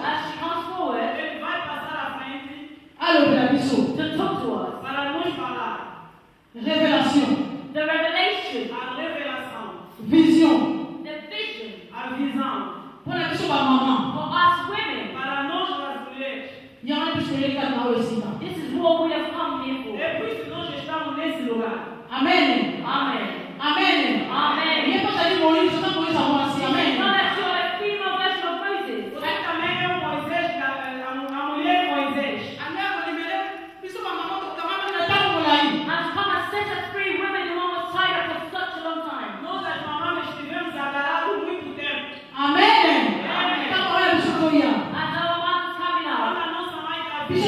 as she comes forward, ele vai passar à frente to talk to us. para nos falar Révélation, a revelação, vision. the vision, a visão Pour la question par maman. for us women, para nós as mulheres. Il y a un peu de quelqu'un dans le cinéma. This is what we have come here for. É por isso que nós estamos nesse lugar. Amen. Amém. Amen. Amém. Il n'y a pas d'aller mourir, je ne peux pas savoir si. Amen. Não é só a female version of Moses. Você também é o Moisés, a mulher Moisés. And come and set us free, women who were tied up for such a long time. Nós as mamães estivemos agarrados muito tempo. Amen. Amém. As our mothers coming out, quando a nossa mãe está vindo,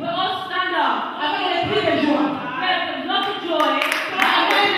we all stand up. avec les cris de joie. We have lots of joy. Amen.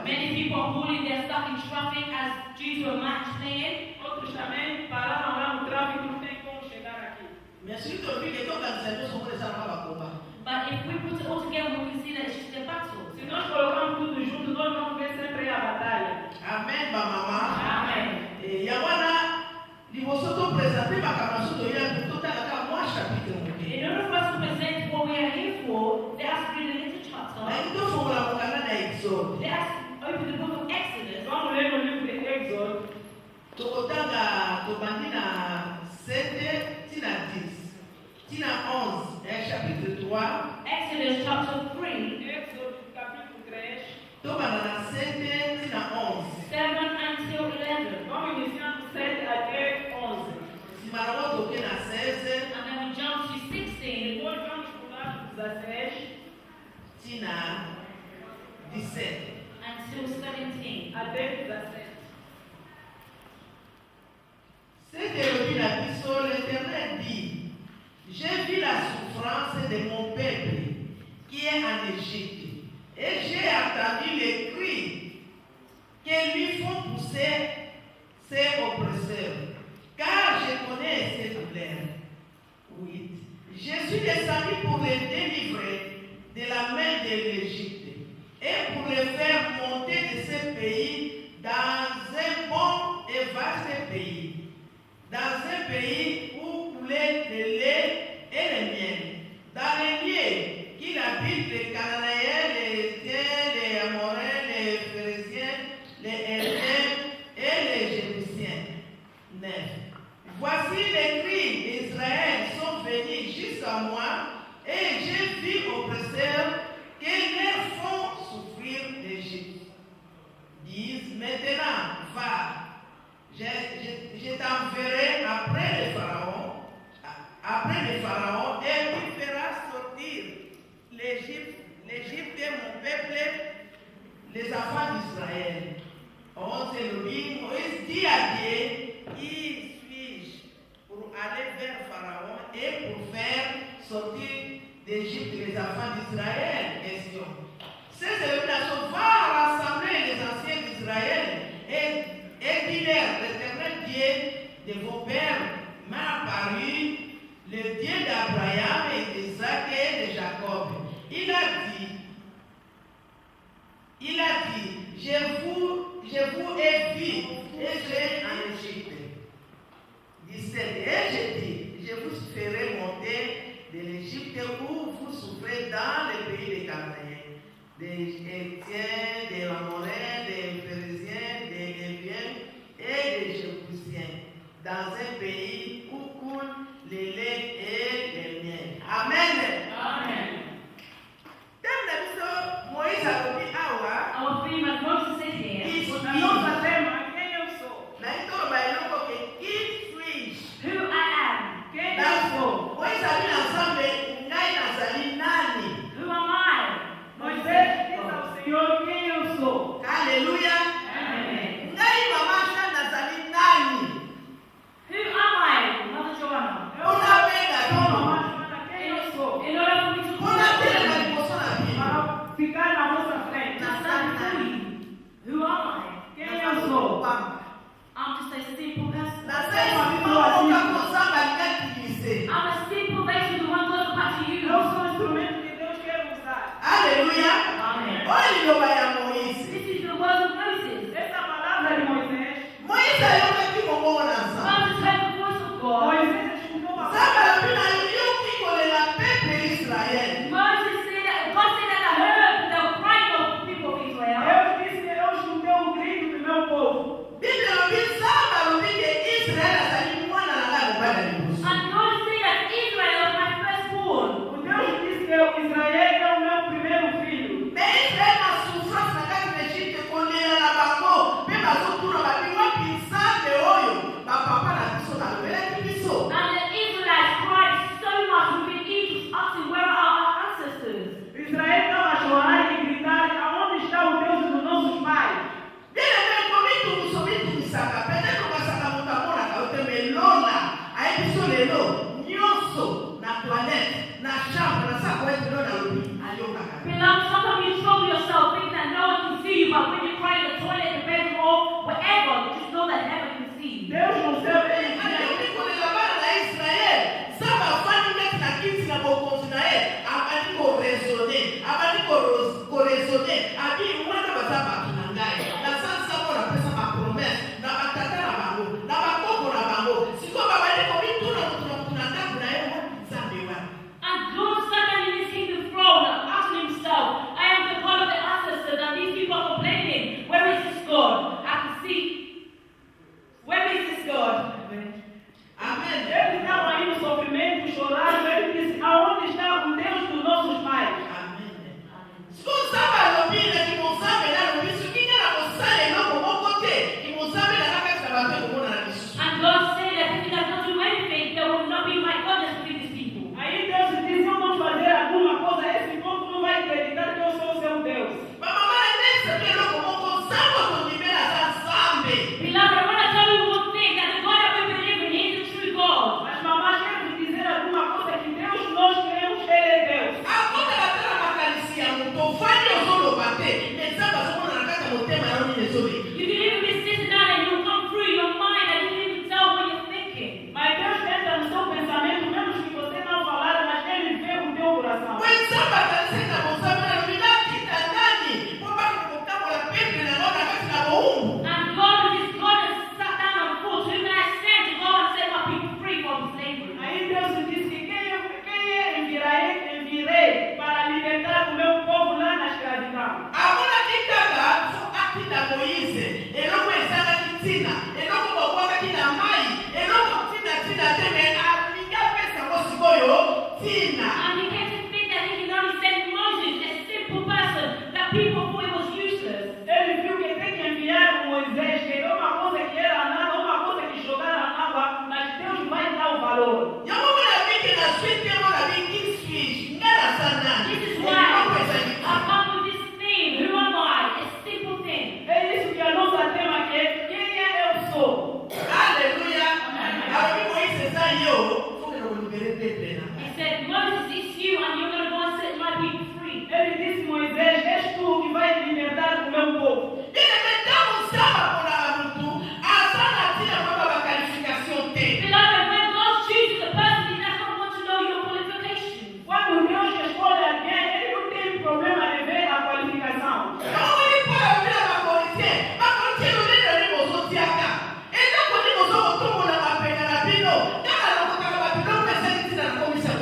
Many people are pulling their stuff in traffic as due to a match playing. Outros também pararam lá no tráfego, não tem como chegar aqui. But if we put it all together, we can see that it's just a battle. Se nós colocamos tudo junto, nós vamos ver sempre a batalha. Amen, mama. Amen. E agora, se você está presente, vai acabar só do dia, tu tá na cama, chapitre. In order for us to present what we are here for, there has to be a little chapter. Exode. Let's open the book of Exodus. Vamos ler no livro de Êxodo, Tokotanga tobandi na 7 tina 10. Tina 11, chapitre 3. Exodus chapter 3, Êxodo capítulo 3. Tobanda na 7 tina 11. 7 until 11. Vamos iniciar do 7 até 11. Simarabo toke na 16 And then we jump to 16 Depois vamos pular do 16 tina 17. until 17. até 17. C'est de la biso, l'Éternel dit, j'ai vu la souffrance de mon peuple qui est en Égypte, et j'ai entendu les cris que lui font pousser ses oppresseurs, car je connais ses douleurs. 8. Je suis descendu pour les délivrer de la main de l'Égypte et pour les faire monter de ce pays dans un bon et vaste pays. Dans un pays où coulait le lait et le miel, dans les lieux qu'il habite les Cananéens, les Héthiens, les Amoréens, les Phéréziens, les Héthiens et les Jébusiens. 9. Voici les cris d'Israël sont venus jusqu'à moi, et j'ai vu oppresseurs qui leur font souffrir l'Égypte. 10. Maintenant, va. Je t'enverrai après le Pharaon, et tu feras sortir l'Égypte et mon peuple, les enfants d'Israël. 11. Moïse dit à Dieu, qui suis-je pour aller vers Pharaon et pour faire sortir d'Égypte les enfants d'Israël? Question. Ces éléments va rassembler les anciens d'Israël et dis-leur, l'Éternel Dieu de vos pères m'a apparu, le Dieu d'Abraham et d'Isaac et de Jacob. Il a dit, je vous ai vu et j'ai en Égypte. 17. Et j'ai dit, je vous ferai monter de l'Égypte où vous souffrez dans le pays des Cananéens, des Héthiens, des Amoréens, des Phéréziens, des Héviens et des Jébusiens, dans un pays où coule le lait et le miel. Amen. Amen. Moïse a dit awa, Our theme as Moses said here, A nossa tema, quem eu sou? na ito ba ilo que qui suis-je? who I am. Quem eu sou? Moïse a dit ensemble, ngai nazali nani? Who am I? Moisés diz ao Senhor quem eu sou. Alléluia. Amen. Ngai mama sha nazali nani? Who am I, Mother Joanna? Eu Una pega sou tudo. mamãe Joana, quem eu sou? In order for me to Una pega know na liboso na Bíblia. Para ficar na vossa frente. to stand fully, who am I? Quem eu sou? I'm just a simple person. I'm a simple vessel, the one God has to use. Eu sou o instrumento que Deus quer usar. Alléluia. Amen. Olha o nome de Moïse. This is the word of Moses. Essa palavra de Moisés, Moïse aliona kimomo na nzambe. Moses heard the voice of God. Moisés escutou a Nzambe alobina yo kikolela pepe Israel. Moses said that God said that I heard the crying of the people of Israel. Deus disse que eu escutei o grito do meu povo. Biblia alobi nzambe alobi ke Israel azali mwana na ngai mobali ya liboso. And God said that Israel was my firstborn. O Deus disse que Israel é o meu primeiro filho. Mais Israel na souffrance ezoleki. You can even be sitting down and you'll come through your mind and you can even tell what you're thinking. Mas Deus entra no seu pensamento, mesmo que você não falar, mas Ele vê o teu coração. Wenzangu atanisema muzamara minakita ndani kwamba kukutana na pepe na naona kati na Mungu. And God, with His goodness, sat down and thought, who can I send to go and set my people free from slavery? Aí Deus disse: quem enviarei para libertar o meu povo lá na escravidão? Amona kitaka so atina Moise eloko ezanga kitina eloko bokwaka tina mai eloko tina teme alinga pesa mosikoyo tina. And he came to think that he can only send Moses, a simple person that people thought he was useless. Ele viu que tem que enviar o Moisés, que era uma coisa que era nada, uma coisa que jogaram na água, mas Deus vai dar o valor. Yamona biki na switi yamona biki fish ngara sana. This is why I come with this theme. Who am I? A simple thing. É isso que a nossa tema é: quem eu sou? Aleluia. Abi Moise sayo fukero libere pepe na. He said, Moses, it's you, and you're going to go and set my people free. Ele disse: Moisés, és tu que vai libertar o meu povo. Ele meteu samba por aluto asana tina kwamba qualification te. Beloved, when God chooses a person, He does not want to know your qualifications. Quando Deus escolhe alguém, Ele não tem problema de ver a qualificação.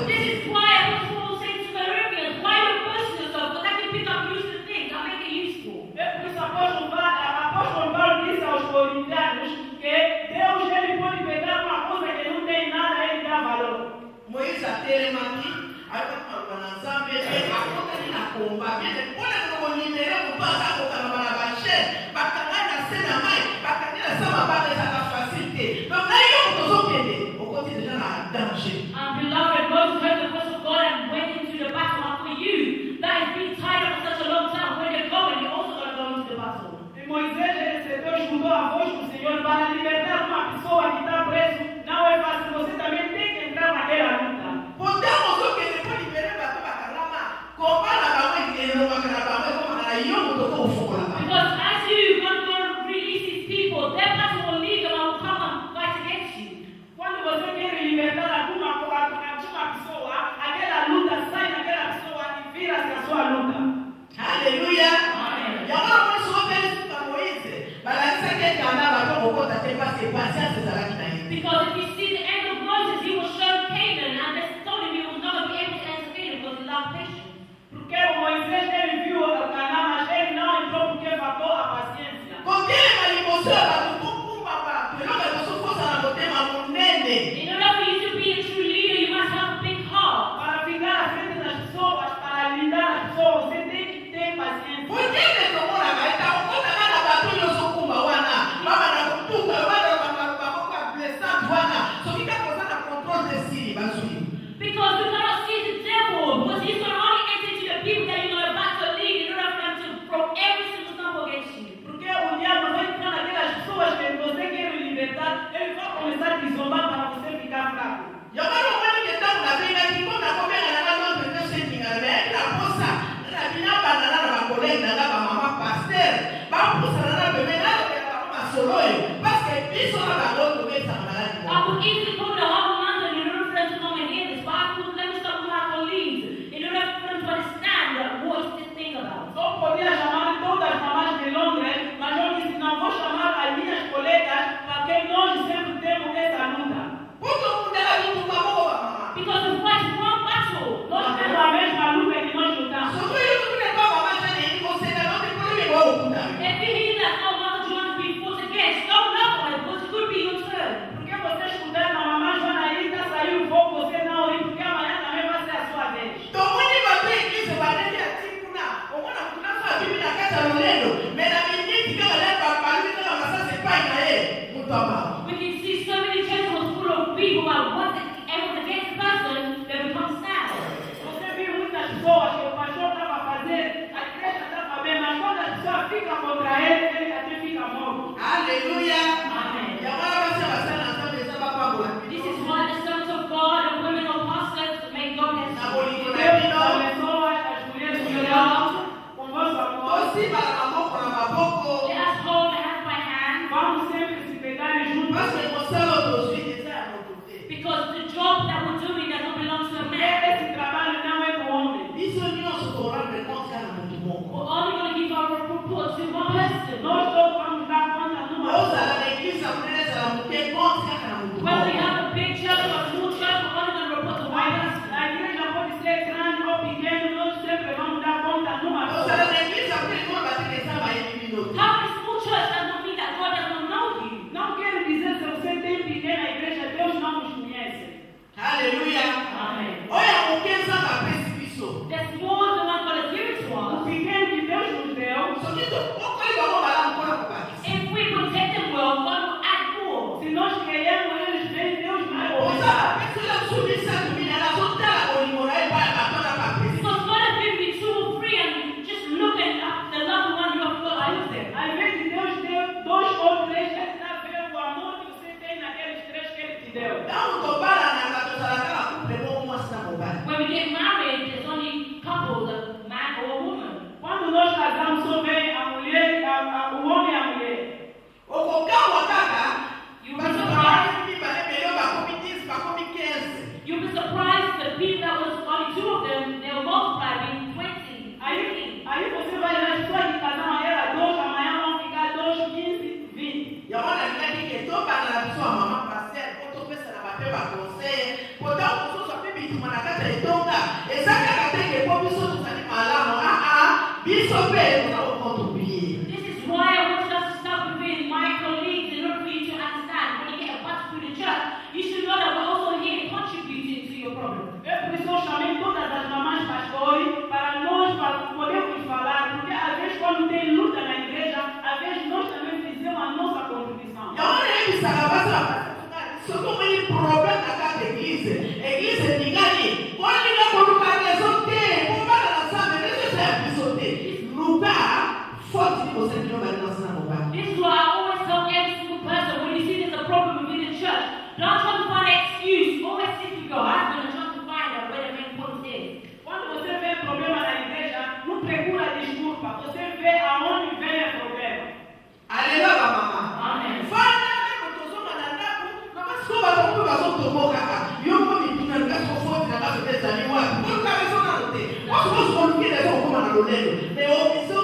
This is why Apostle Paul said to the Corinthians, why you boast yourself? Because I can pick up useless things. I make it useful. É por isso apóstolo Paulo disse aos corintianos que Deus ele pode pegar uma coisa que não tem nada, Ele dá valor. And beloved, Moses heard the voice of God and went into the battle. And for you, that has been tied up for such a long time, when you're going, you're also going to go into the battle. E Moisés recebeu e escutou a voz do Senhor para libertar uma pessoa que está preso. Não é fácil, você também tem que entrar naquela luta. Because as you go to release these people, their battle will leave them and will come and fight against you. Quando você quer libertar alguma pessoa, aquela luta sai daquela pessoa e vira-se a sua luta. Aleluia. Yango mweso opeli kwa Moise. Balakisa kete anda bato okota te parce patience ezalaki na ye. Because if you see the end of Moses, he was shown Canaan, and they told him he was not going to be able to enter Canaan because he lacked patience. Porque o Moisés ele viu o Canaã, mas ele não entrou porque faltou a paciência. Kokele malimoso ya bato kukumba bato. Eloko ekoso kosa na motema monene. In order for you to be a true leader, you must have a big heart. Para ficar à frente das pessoas, para lidar as pessoas, você tem que ter paciência. Kokele tomona kaita okota kana bato nyonso kumba wana. Mama na kutuka wana bakoko blessant wana. Soki kakoza na control de siri bazui. Because we cannot see the devil, because he's going to only enter into the people that you're going to battle lead in order for them to throw every single stumble against you. Porque o diabo vai entrar naquelas pessoas que você quer libertar, ele vai começar a te zombar para você ficar fraco. Yamano mwani ketamu na benga kikona komena na nano mpende sentinga na benga na posa na binamba na nana bakolenda na ba mama pasteur ba posa na nana bebe na ba mama soloyo parce que biso na ba loto besa maladi. I could easily go to the whole London in order for them to come and hear this, but I could let me stop with my colleagues in order for them to understand what is this thing about. Só podia chamar todas as mamães de Londres, mas eu disse: não vou chamar as minhas colegas, porque nós sempre temos essa luta. Kuto mundela bitu maboko ba mama. Because we fight one battle. Nós temos a mesma luta que nós lutamos. Soko yo tukule ba mama jane ni koseka no te kole wa okuta. If you hear that, oh, Mother John be fought against, don't laugh at it, because it could be your turn. Porque você escutar na mamãe Joana aí, tá saindo fogo, você não ri, porque amanhã também vai ser a sua vez. Tomoni ba pe kise ba nende atikuna. Omona kuna fa bibi na kata lolendo. Mena miniti kama na ba palu na masase pa na ye. Mutaba. We can see so many churches full of people about what's against the person, they become sad. Você viu muitas pessoas que o pastor estava fazendo, a igreja estava bem, mas quando as pessoas ficam contra ele, ele até fica morto. Aleluia. Amen. Yamana basi basana nzambe zaba kwa bola. This is why the sons of God and women of pastors may God Na has bolingo na Deus bino. abençoa as mulheres de Deus com vosso amor. Osi bala maboko na maboko. let us hold report to one person. Nós todos vamos dar conta numa ozala na église monene ezala moke konti kaka na motu Whether you moko. have a big church or a small church, we're only going to report to one person. A igreja pode ser grande ou pequena, nós sempre vamos dar conta numa ozala pessoa. na église monene koma batekesa bayebi bino te. Having a small church does not mean that God does not know you. Não quero dizer se você tem pequena igreja, Deus não nos conhece. Haleluya. Amen. Oyo moke nzambe apesi biso. There's more than one God has given to O us. pequeno que Deus nos deu, soki okoli bango malamu mpona kobakisa. If we protect them well, God will add more. se nós queremos eles bem, Deus vai ozala ouvir. apesi yo biso misato minene azotala bolingo na ye baya batona bapesi. So God has given me 2 or 3 and just look at the loved one you have got out there. Às vezes Deus deu 2 ou 3, já está vendo o amor que você tem naqueles 3 que Ele te deu. ntango tobalanaka tozala kaka couple moko mwasi na mobali. When we get married, there's only couples, a man or a woman. Quando nós casamos, só vem a mulher, o homem e a mulher. okokamwa kaka You'll be bato surprised. babali mibale melio bakomi 10 bakomi 15. You'll be surprised the people that was only 2 of them, they'll multiply being 20. Aí você vai ver as pessoas que casaram, era 2, amanhã vão ficar 2, 15, 20. yango nalingaki ke tobanda na biso ya mama paster po topesana bape bakonseye po ntango mosusu ape bitima na kati ya etonga eza kaka teke po biso tozali malamu aa biso mpe tona kokontribue. This is why I want us to start with my colleagues in order for you to understand. When you get a bus through the church, you should know that we're also here contributing to your problem. É por isso eu chamei todas as mamães pastores para nós podermos falar, porque às vezes quando tem luta na igreja, às vezes nós também fizemos a nossa contribuição. yango nayebisaka basi soki omoni problème na kati eglize eglize ningani kolinga koluka rezo te kobana na nzambe rezo ya biso te luka foti kosepino bali na nsina mobali. This is why I always tell every single person when you see there's a problem within the church, don't try to find an excuse. Always seek to go. I'm going to try to find out where the main point is. Quando você vê problema na igreja, não procura desculpa, você vê aonde vem o problema. Aleluya bamama. Amen. Fana ndako tozonga na ndako na basi ko bato mpe bazotomokaka yo mo mituna ndako foti na bato ezali wapi koluka rezo nano te wasokosi kolukile eza kokoma na lolendo me omiso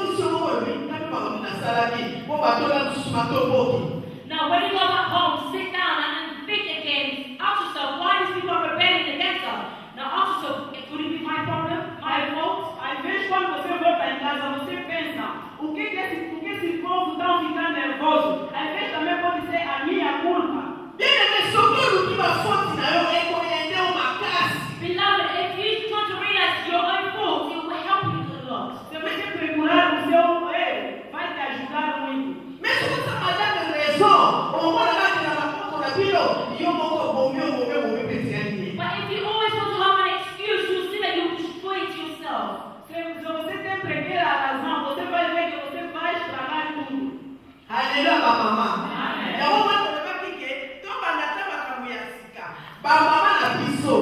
oyo mitape makambo nasalaki po batola mosusu matoboki. Now, when you go back home, sit down and think again. Ask yourself, why these people are rebelling against us? Now, ask yourself, could it be my problem? My fault? Às vezes quando você volta em casa, você pensa, o que esse povo está ficando nervoso? Às vezes também pode ser a minha culpa. Bien-aimé, soki oluki bafoti na yo ekoyende yo makasi. Beloved, if you try to realize your own fault, it will help you a lot. Você vai ter que procurar o seu erro, vai te ajudar muito. Mais soki osamazaka raison omona kati na maboko na bino yo moko bomi mpe tiani. But if you always want to have an excuse, you'll see that you'll destroy it yourself. Se você tem primeira razão, você vai ver que você vai estragar tudo. Haleluya bamama. Amen. Yango wana tolobaki ke tobanda ta makambo ya sika bamama na biso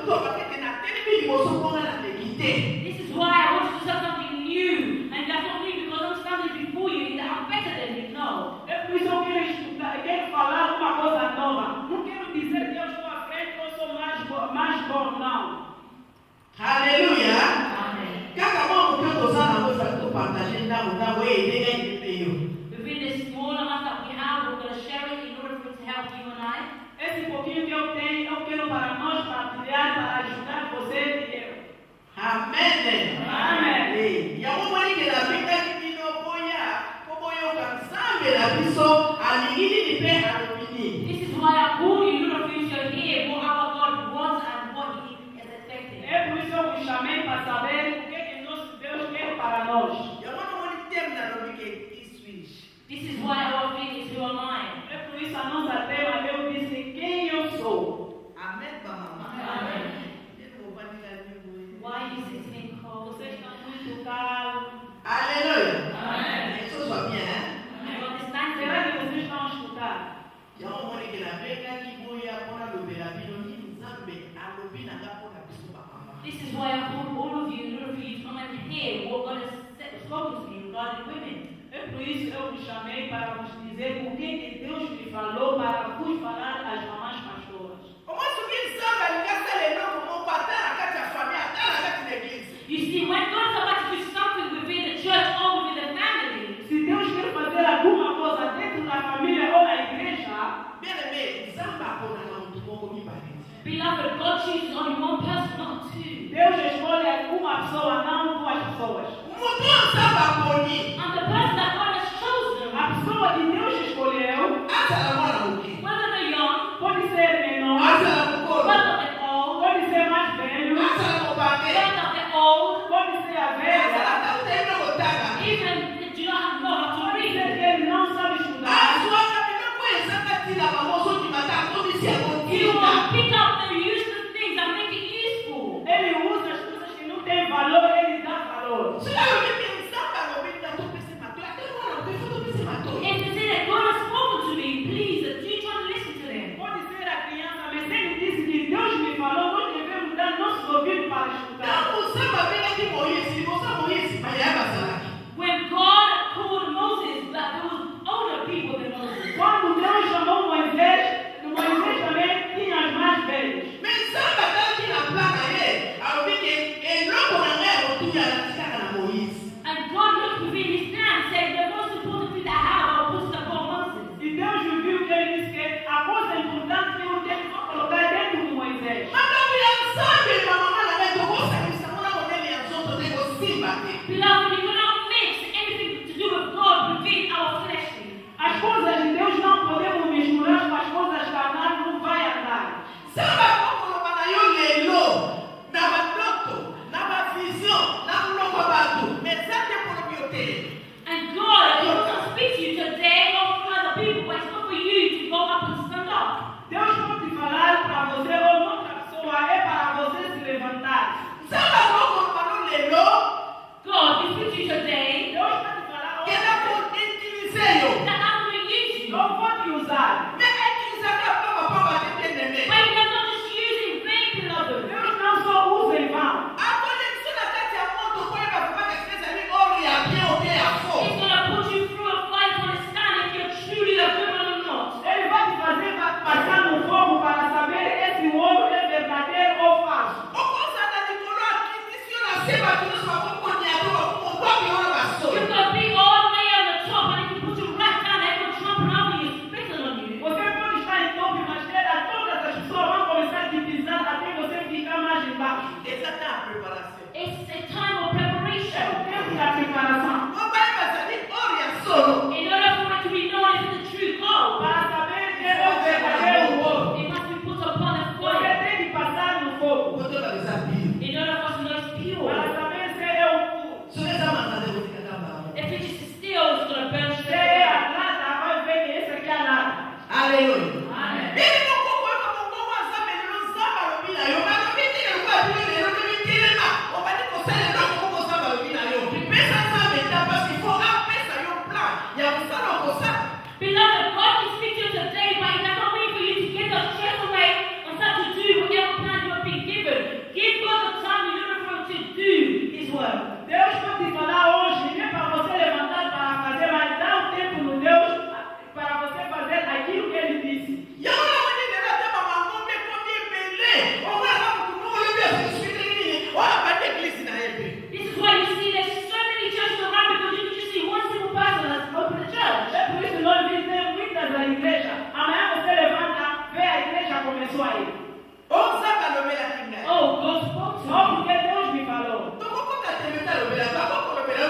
tobakeke na telemi liboso mponga na leki te. This is why I want you to start something new. And that's not me because I'm standing before you that I'm better than you. No. É por isso que eu quero estudar, eu quero falar uma coisa nova. Não quero dizer que eu estou à frente ou sou mais bom, não. Haleluya. Amen. Kaka mwa moke toza nango ezali topartage ntango eyedengaki mpe yo. Within this small amount that we have, we're going to share it in order for it to help you and I. Esse pouquinho que eu tenho, eu quero para nós partilhar, para ajudar você e eu. Amen. Amen. Yango mwanike nabengaki bino boya po boyoka nzambe na biso alingi nini mpe alobi nini. This is why I call you in order for you to hear what our God wants and what He is expecting. É por isso que eu me chamei para saber o que nosso Deus quer para nós. Yango namoni teme nalobi ke iswish. This is why our thing is who am I. É por isso a nossa tema, eu disse quem eu sou. Amen bamama. Amen. Why? Why are you sitting cold? Vocês estão muito calmos. Alléluia. Amen. Isso soit bien, hein? You understand? Será que vocês estão a escutar? Yango mwanike nabengaki boya mpona lobela bino nini nzambe alobi nanga mpona biso bamama. This is why I called all of you in order for you to come and hear what God has spoken to me regarding women. É por isso que eu me chamei para vos dizer o que Deus me falou para vos falar às mamães pastoras. Omwe soki nzambe alingi asala eloko moko ata na kati ya famille ata na kati na eglise. You see, when God is about to do something within the church or within the chooses only one person, not two. Deus escolhe uma pessoa, não duas pessoas. Mutu nsamba poni. And the person that God has chosen, A pessoa que Deus escolheu Asala mwana muke. whether they're young, pode ser menor, Asala mukolo. whether they're old, pode ser mais velho, Asala mubange. whether they're old, pode ser a Asala velha, tautenda kotanga. even if you don't have know how to pode ser read. que ele não sabe estudar. Aswaka minoko esaka tina mamoso kimata komisi ya You kotinda. will pick up the useless things and make it useful. Ele usa as coisas que não têm valor, ele dá valor. Sila yomi nsamba lobenda topese matola. Ate mwana mpefu topese matola. If they say that God has spoken to me, please, do you try to listen to them? Pode ser a criança, mas ele disse que Deus me falou, nós devemos dar nossos ouvidos para escutar. Tangu nsamba bela ki Moyesi, libosa Moyesi, mayaba salaki. When God called Moses, that there was older people than Moses. Quando Deus chamou Moisés também tinha os mais velhos. Mais nsamba talaki na plana ye, alobiki eloko na ngai ya kotuya natikaka na Moyesi. And God looked within his plan and said, the most important thing that I have, I'll put it upon Moses. E Deus viu que ele disse que a coisa importante que eu tenho que colocar dentro de Moisés. Makabu ya nsambe mama mwana ngai tokosakisa mwana monene ya nzoto te kosimba te. Beloved, we cannot mix anything to do with God within our fleshly. As coisas de Deus não podemos misturar com as coisas carnais, não vai andar. Nsamba akokoloba na yo lelo, na bandoto, na bavision, na mnoko ya bato, mais eza te polobi yo te. And God, He wants to speak to you today or for other people, but it's not for you to go up and stand up. Deus pode falar para você ou outra pessoa, é para você se levantar. Nsamba akokoloba no lelo, God, He speaks to you today Deus pode falar, kenda olha, koutilize yo. that I'm going to use you. eu vou te usar. Mais etilisaka pamba te bien-aimé. But you're not just using vain, beloved. Deus não só usa em vão. Akole biso na kati ya moto koyeba vraimen que ezali oro ya bien ou bien ya faux. He's going to put you through a fight to understand if you're truly a good one or not. Ele vai te fazer passar no fogo para saber esse ouro é verdadeiro ou falso. Okozala likolo ya kiti si yo na se bato nyonso bakokoni ya to bakokwapi wana basoi. You're going to be all the way on the top, and He can put you right down there and trample over you, spitting on you. Você pode estar em topo, mas todas as pessoas vão começar a te pisar até você ficar mais embaixo. Eza ta ya préparation. It's a time of É preparation. o tempo da preparação. Obayeba ezali oro ya solo. In order for it to be known as the true gold, Para saber que é o verdadeiro ouro, it must be put upon a você fire. tem que passar no fogo. Kotoka eza bio. In order for us to know it's Para pure. saber se é o puro. Soki eza manzanza ekotikaka bango. If it is still, it's going to burn Se straight é a away. lata, vai ver que esse aqui é a lata. Alléluia. Amen. Bili mokoko oyo mokoko ya nzambe lelo nzambe alobi na yo balobi te lokola bino lelo lobi telema obandi kosala eloko moko nzambe alobi na yo pesa nzambe ta parce qu'il faut apesa yo plan ya kosala okosala. Beloved, God can speak to you today, but He does not wait for you to get up straight away and start to do whatever plan you have been given. Give God the time in order for Him to do His work. Deus pode te falar hoje, nem para você levantar para fazer, mas dá um tempo no Deus para você fazer aquilo que Ele disse. yango na moni lelo ata mama ngombe ekomi ebele omona mutu moko oyobi azosukite nini oyo abandi eglise na ye mpe. This is why you see there's so many churches around because you can just see one single person that's opened a church. É por isso que nós dizemos muitas da igreja. Amanhã você levanta, vê a igreja começou aí. O nzambe alobelaki ngai. Oh, God spoke to Só me. porque Deus me falou. tokokota temeta alobela bakokolobela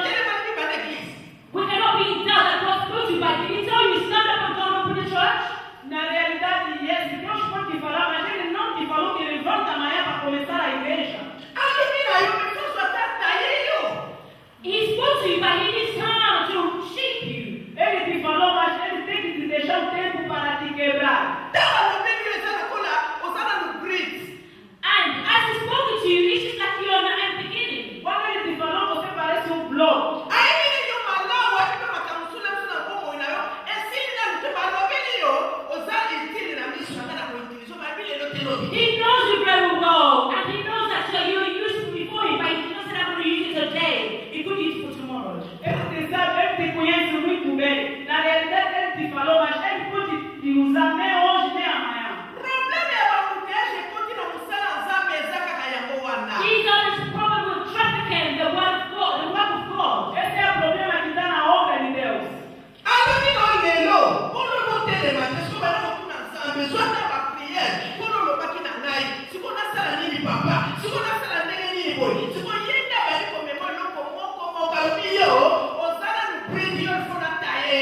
telema bana eglise. We cannot be in doubt that God spoke to you, but did He tell you stand up and go and open the church? Na realidade, yes, Deus pode te falar, mas Ele não te falou que levanta amanhã para começar a igreja. alobi na yo misusu atata ye yo. He spoke to you, but He needs time to shape you. Ele te falou, mas Ele tem que te deixar um tempo para te quebrar. ntango alobeli yo eza lokola ozala no grid. And as He's spoken to you, it's just like you're on the beginning. Quando Ele te falou, você parece um bloco. ayebili yo malamu ayipe makambo sula biso na bomoi na yo esili na lutemba alobeli yo oza utile na miso na nga na koutilize mayebi lelo te lobi. He knows you very well, and He knows that you're useful before Him, but He did not say I'm going to use it today. He could use it for tomorrow. Ele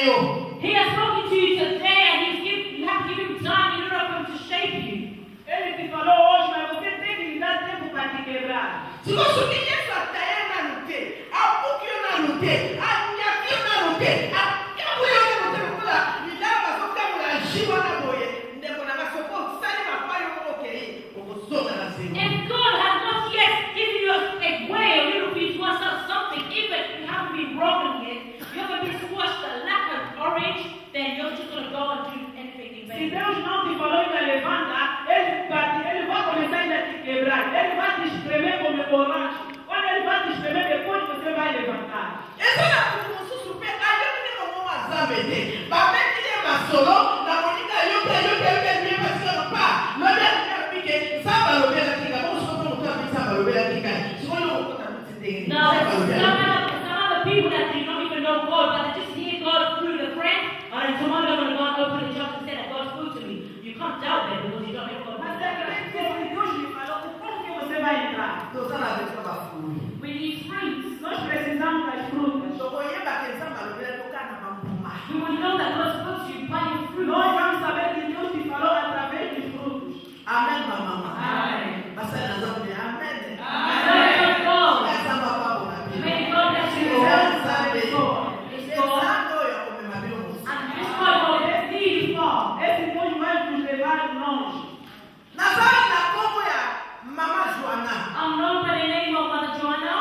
yo. He has spoken to you today, and you have to give him time in order for him to shape you. Ele te falou hoje, mas você tem que lhe dar tempo para te quebrar. Se você quer sair na luta, a pouco na luta, a minha filha na luta, a minha mulher na luta, me leva só para mulher chiva na boia. Ndeko na masoko sai na pai o okay, o zona na cima. If God has not yet given you a way, a little bit, you want something, even if you haven't been broken yet, you haven't been squashed like an orange, then you're just going to go and do anything in Se vain. Deus não te falou ainda levanta, ele vai começar ainda a te quebrar. Ele vai te espremer como borracha. Quando ele vai te espremer, depois você vai levantar. Essa é a coisa super. Aí eu tenho uma azamede. Babé que é masolo, na monica eu quero me fazer no pá. Não é que sabe o que é que vamos fazer no campo sabe o que é que. Se olha o que tá acontecendo. No, some other people that do not even know God, but they just hear God through the friend, or then tomorrow I'm going to go and open the job and say that God spoke to me. You can't doubt them because you don't know God. Mas é que Deus lhe falou, como que você vai entrar? Tô usando a vez para fui. We need fruits. Nós precisamos das frutas. Só vou ir para quem sabe o que é tocar na mamma. We will know that God spoke to you by your fruit. Nós vamos saber que Deus te falou através dos frutos. Amém, mamma. Amen. Basta na zambi. Amém. Praise God. Essa mamma boa. May God bless you. And this one will lead you far. Esse Deus vai nos levar longe. I'm known by the name of Mother Joanna,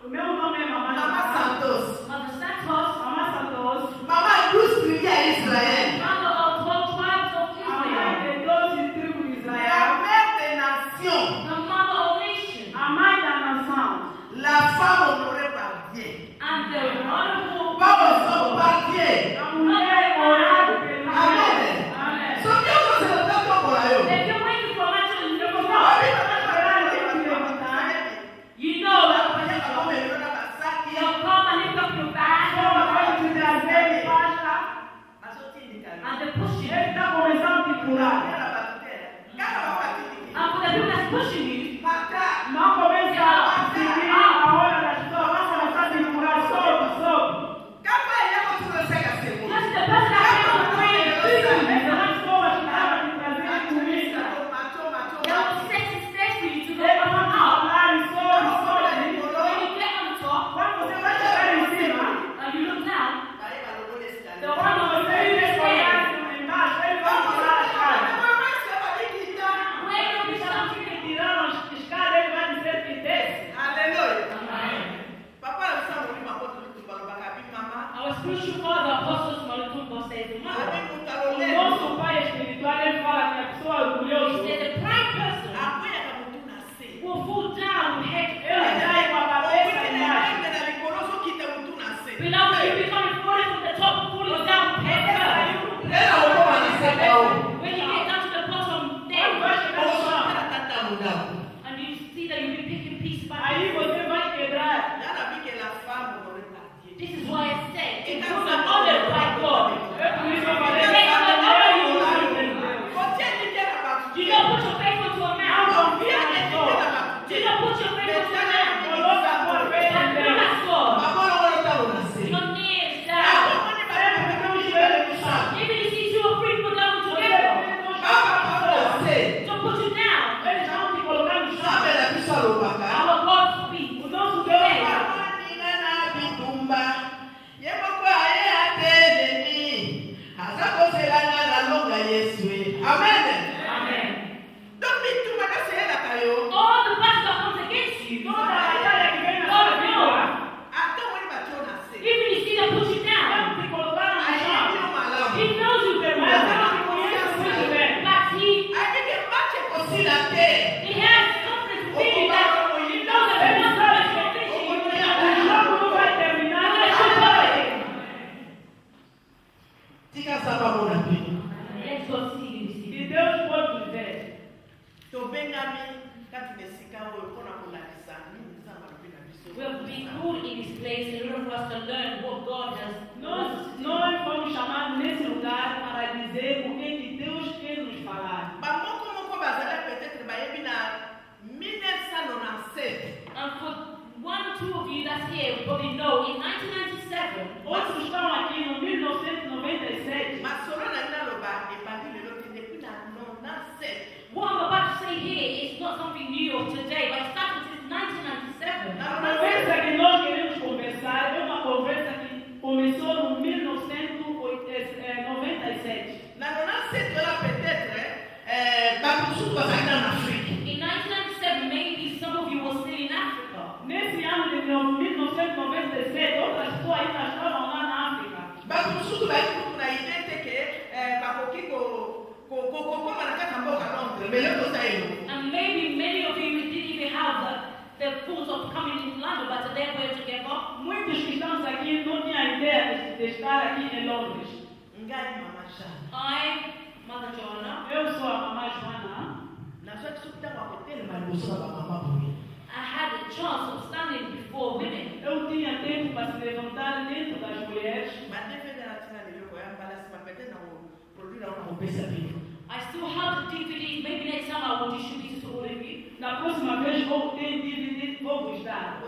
O meu nome é Mamãe Mama Santos. Mother Santos, Mamãe Santos. Mama Indústria Israel. mother of 12 tribes of A mãe Israel, de 12 tribos de É Israel. a mère des nations. the mother of nations, A mãe da nação. La femme honorée par Dieu. and the wonderful Vamos ao par Dieu. A mulher orada pelo Amém. Amém. Só que eu não sei o que eu vou lá. If you're waiting for much to live for God, you know that you'll come and lift up your back and they push you. Ele está começando a te curar. And for the people that's pushing you, Não começa a seguir a hora das pessoas. Vai começar a te curar. Sobe. just the person that came to pray and food you, Essas pessoas que estavam te trazendo comida. they will set for you to go Eles up vão and te up. falar e sobe. When you get on top Quando você vai chegar em cima, and you look down, the one quando who você is vê there, lá embaixo, ele vai tirar a escada. when you be something, Se tirando a escada, ele vai dizer que desce. our spiritual father, Apostle Molutumbo, says, the O man, nosso pai espiritual, ele fala que a pessoa he orgulhosa, said, the pride person will fall down head ele first. cai com a cabeça embaixo. Beloved, you become falling from the top, falling down head first. When you get down to the bottom, Quando then, vai chegar no chão, and you see that you'll be picking pieces by aí você vai quebrar. This is why I said, if you're not honored by God, É por isso que eu falei, Take a the mulher honor e you o want. homem de Deus. You don't put your faith into a man. Não confia na pessoa. You don't put your faith into a man. Coloca a tua fé em And do Deus. not fall. Your knees down. Sempre que teu joelho no chão. Even if you see two or three people down Você together, tem que pessoas. don't put you down. Eles vão te colocar no chão. Our God speaks. O nosso Deus fala. Amen. All the battles that comes against you, Toda a batalha que vem na sua vida, even if you see them put you down, vão te colocar no chão. He knows you very Mas well. ela te conhece muito bem. But he has confidence within you that he knows that he wants to finish you. O jogo não vai terminar. Let God see you. See. E Deus pode nos ver. We have to be cool in this place in order for us to learn what God has done. Nós fomos chamados nesse lugar para dizer o que Deus quer nos falar. And for one or two of you that's here, you probably know in 1997, Outros estão aqui no And maybe many of you didn't even have the thought of coming to London, but today we're together. Muitos que estamos aqui não tinham a ideia de estar aqui em Londres. Ngai Mama Jean. I, Mother Joanna, Eu sou a mamãe Joana. I had a chance of standing before women. Eu tinha tempo para se levantar dentro das mulheres. I still have the DVDs. Maybe next time I will distribute it to all of you. Na próxima vez vou ter DVD, vou vos dar.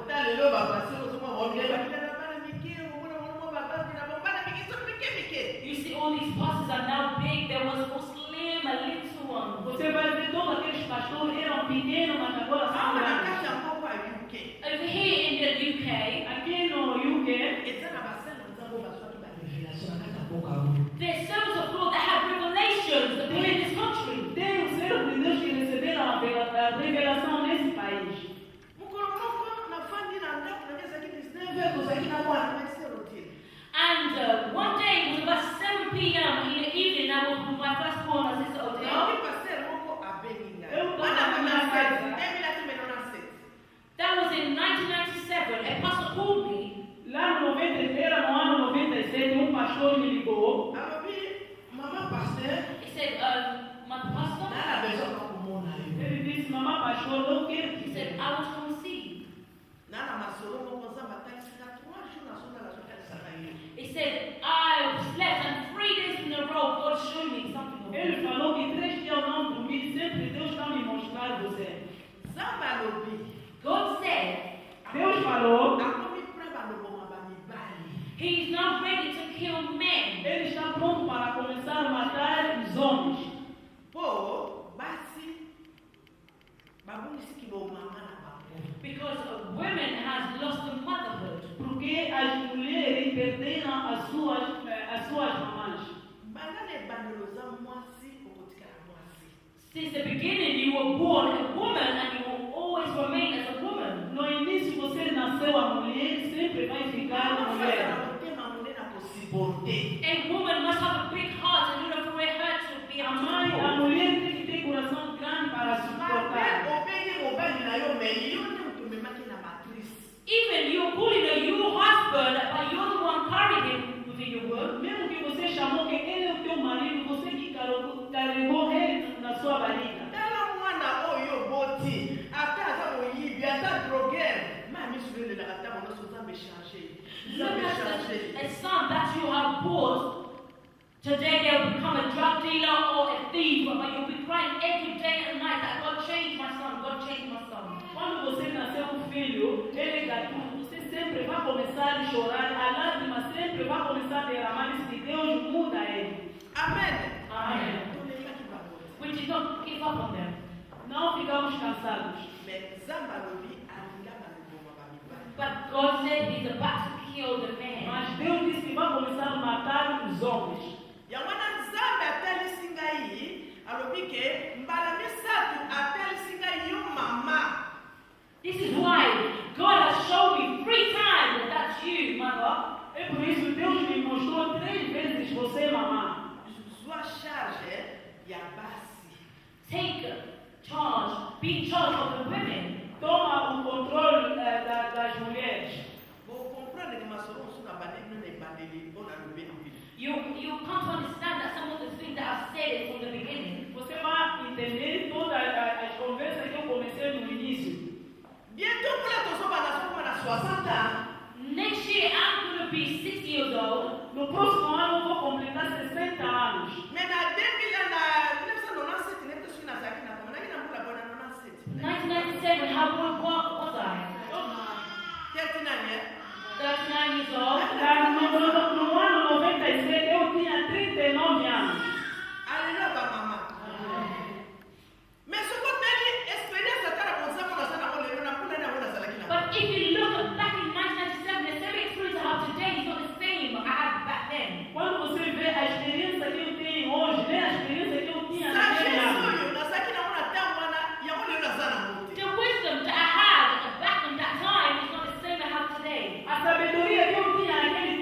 You see, all these pastors are now big. There was no slim, a little one. Você vai ver todos aqueles pastores eram pequenos, mas agora são grandes. Over here in the UK, Aqui no UK, there's servants of God that have revelations in this country. tem os servos de Deus que receberam a revelação nesse país. And one day it was about 7 p.m. in the evening. I was with my first born, my sister Odell. That was in 1997. A pastor called me. Lá no 90, era no ano 97, pastor me ligou. He said, my pastor. Ele disse, mamãe pastor, não quero He te said, ver. I want to come see you. He said, I slept and 3 days in a row God showed me something of Ele God. falou que 3 dias eu não dormi, sempre Deus está me mostrando você. God said, Deus falou, He's not ready to kill men. Ele está pronto para começar a matar os homens. Because women has lost their motherhood. Porque as mulheres perderam as suas mamães. Since the beginning, you were born a woman and you will always remain as a woman. No início você nasceu a mulher, sempre vai ficar mulher. A woman must have a big heart in order for her to be A able mãe, to a hold. mulher tem que ter coração grande para suportar. Even you're calling her your husband, but you're the one carrying him within your womb. Mesmo que você chamou que ele é o teu marido, você que carregou ele na sua barriga. Look at a son that you have bought. Today they'll become a drug dealer or a thief, but you'll be crying every day and night that God changed my son, God changed my son. Quando você nasceu um filho, ele é gatuno, você sempre vai começar a chorar, a lágrima sempre vai começar a derramar, e se Deus muda ele. Amen. We did not give up on them. Não ficamos cansados. But God said He's about to kill the man. Mas Deus disse que vai começar a matar os homens. This is why God has shown me 3 times that that's you, mother. É por isso que Deus me mostrou 3 vezes você, mamãe. Take charge, be in charge of the women. Toma o controle das mulheres. You come to understand that some of the things that I've said from the beginning. Você vai entender todas as conversas que eu comecei no início. Next year I'm going to be 60 years old. No próximo ano eu vou completar 60 anos. 1997, how old was I? 39 years old. No ano 97 eu tinha 39 anos. But if you look back in 1997, the same experience I have today is not the same I had back then. Quando você vê a experiência que eu tenho hoje, né? A experiência que eu tinha naquele ano. The wisdom that I had back in that time is not the same I have today. A sabedoria que eu tinha naquele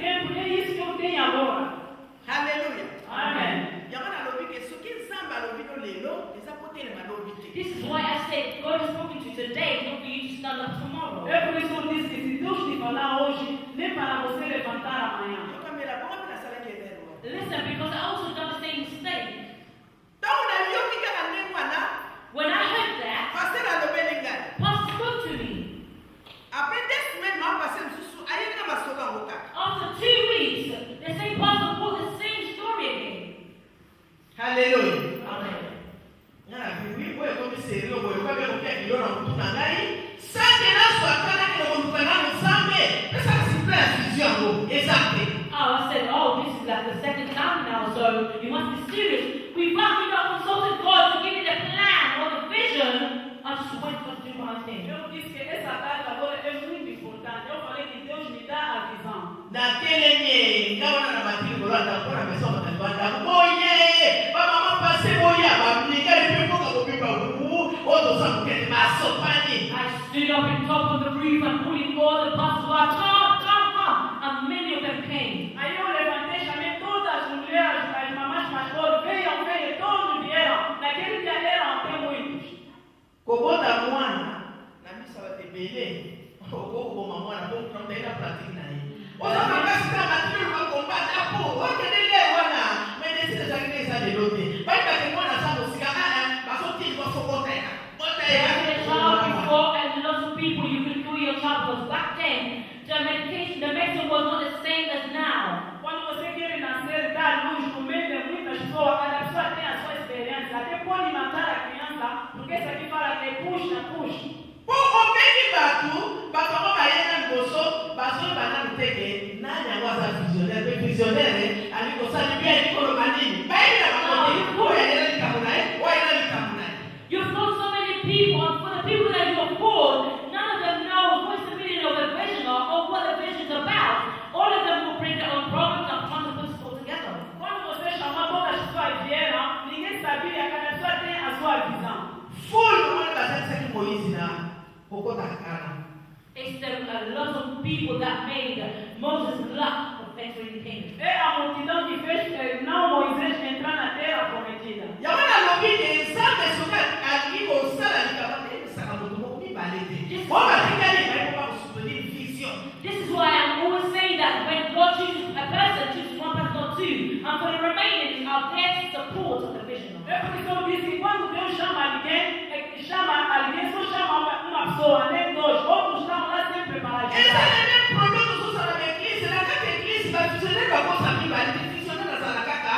I said, oh, this is like the second time now, so you must be serious. We've not consulted God to give me the plan or the vision. I just went to do my thing. Eu disse que essa tarde agora é muito importante. Eu falei que Deus me dá a visão. naquele nye ngaona na matiri kolanda kwa mesoma kalibanda moye mama pase moya bamnika lipepoka kubiba huku oto samukete masopani. I stood up on top of the roof and pulling all the buses out. Come, and many of them came. Aí eu levantei, chamei todas as mulheres, as mamães pastores, venham, todos vieram. Naquele dia eram até muitos. Kobota mwana na misa watebele okoko mwana kwa mtaenda pratique na yeye. Osama kasi kama tilo kwa kombata hapo. Wakelele wana medicine za kile za lote. Baada ya mwana sasa usikana basoti kwa sokota ya. Before and lots of people you could do your job, because back then the medicine was not the same as now. Quando você quer nascer, dar luz no meio de muitas pessoas, cada pessoa tem a sua experiência. Até pode matar a criança, porque isso aqui fala que puxa. Pouco bem batu, batoma baena ngoso, baso banana teke, nanya waza visionnaire, ali kosali bia ni kolo manini. Baina makote, oya yele kamunai, oya yele kamunai. You've got so many people, and for the people that you afford, none of them know what's the meaning of a vision or what the vision is about. All of them will bring their own problems and trying to put it all together. Quando você chamar todas as pessoas vieram, ninguém sabia, cada pessoa tem a sua visão. Full kama basati saki Moizi na kokota kana. It's a lot of people that made Moses luck of entering the kingdom. É a multidão que fez não Moisés entrar na terra prometida. Yamana lobike sabe soka aliko sala nikabate saka mutumo kubalete. Baba tikali baipo ba kusubiri vision. This is why I'm always saying that when God chooses a person, chooses one person or two, and for the remaining are there to support the vision. É por isso que eu disse que quando Deus chama alguém, só chama uma pessoa, nem dois. Outros estão lá sempre para Esse ajudar. é o problema do uso da igreja, na cada igreja vai funcionar a coisa amiga, funcionar na sala kaka.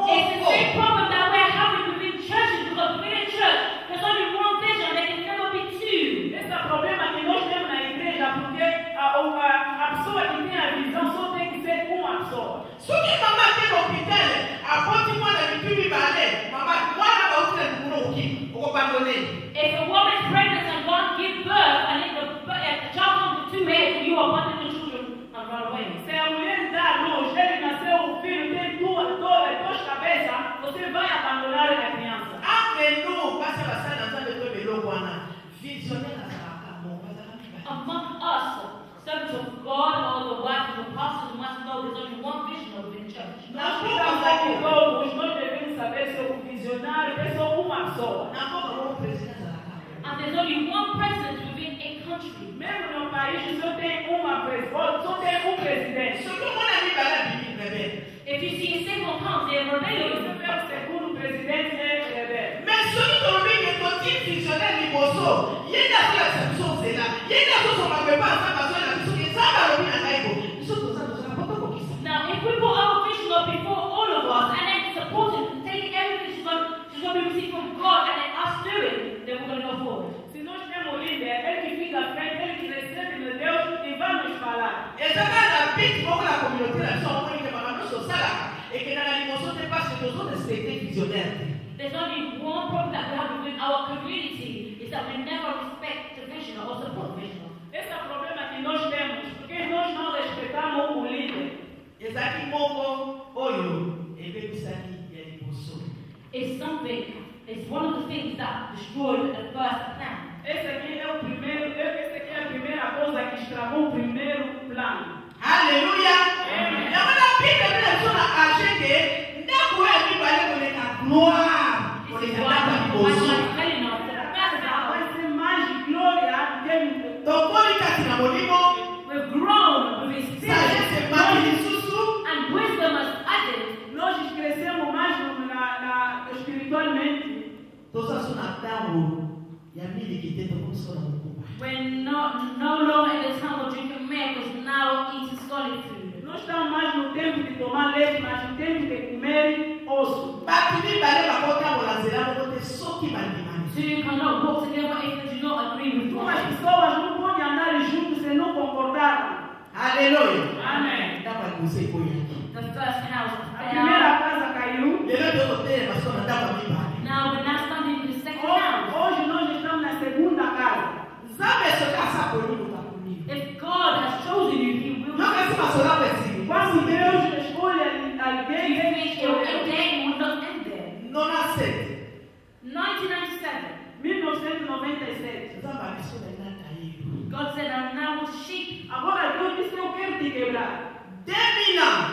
It's the same problem that we're having within churches, because within a church, there's only one vision, there can never be two. Esse é o problema que nós temos na igreja, porque a pessoa que tem a visão só tem que ser uma pessoa. Só que mama tem no hospital, a ponte mwana vipi bale, mama mwana bautile kuno uki, ukobandone. If a woman is pregnant and can't give birth, and if the child comes with two heads, you abandon the children and run away. Se a mulher dá luz, ele nasceu um filho, tem duas cabeças, você vai abandonar a criança. Amenu, basi basana nzambe to belo bwana. Visionnaire na sala mo bazana. Among us, servants of God, all the wives and the pastors must know there's only one vision of the church. Nós que estamos aqui todos, nós devemos saber se o visionário é só uma pessoa. Na boca do presidente da Câmara. And there's only one president within a country. Mesmo no país só tem um presidente. Só que mwana mi bala bibi bebe. If you see a single comes, they're rebellious. O segundo presidente é rebelde. Mais celui qui aurait été petit visionnaire liboso, il y a la exception c'est là. Il y a la chose on va pas ça parce que la chose qui ça va revenir à Taïbo. Ils sont tous ça pas pas comme ça. Now, if we put our vision up before all of us and then support it and take everything she's going to receive from God and then us do it, then we're going to go forward. Se nós temos líder, ele que fica à frente, ele que recebe de Deus e vai nos falar. Et ça va la petite pour la communauté là, sont on est maman nous ça là et que dans la dimension n'est pas ce que nous respecter visionnaire. There's only one problem that we have within our community is that we never respect the vision or support the vision. Esse é o problema que nós temos, porque nós não respeitamos o líder. Ezaki moko oyo ebebisaki ya liboso. It's one of the things that destroyed the first plan. Esse aqui é a primeira coisa que estragou o primeiro plano. Alléluia. Yamana pika bila sona ajeke ndako ya bibale koleka gloire. This is why God is telling us that Vai ser mais glória dentro. Donc on kati na molimo we've grown with His sagesse Spirit maki lisusu and wisdom is added. Nós crescemos mais espiritualmente. toza sona tango ya mili kitendo kusona mukubwa. We're no longer in the time of drinking milk, because now eating solid food. Nós estamos mais no tempo de tomar leite, mas no tempo de comer osso. Batu bibale bakota molanzela mokote soki bandimani. So you cannot walk together if you do not agree with Duas God. pessoas não podem andar juntos se não concordarem. Alléluia. Amém. Ndako kuze koyaki. The first house A fell. primeira casa caiu. Lelo tokotelema so na ndako ya mibale. Now we're now standing in the second house. Hoje nós estamos na segunda casa. Nzambe soki asapoli kotakuni. If God has chosen you, He will. Nokasi masola kwesili. Quando Deus escolhe alguém, You Ele think your escolhe. day will not end there. 97. 1997. 1997. Nzambe alisola inata hiyo. God said, I'm now with sheep. Agora Deus disse: eu quero te quebrar. 2000 ans.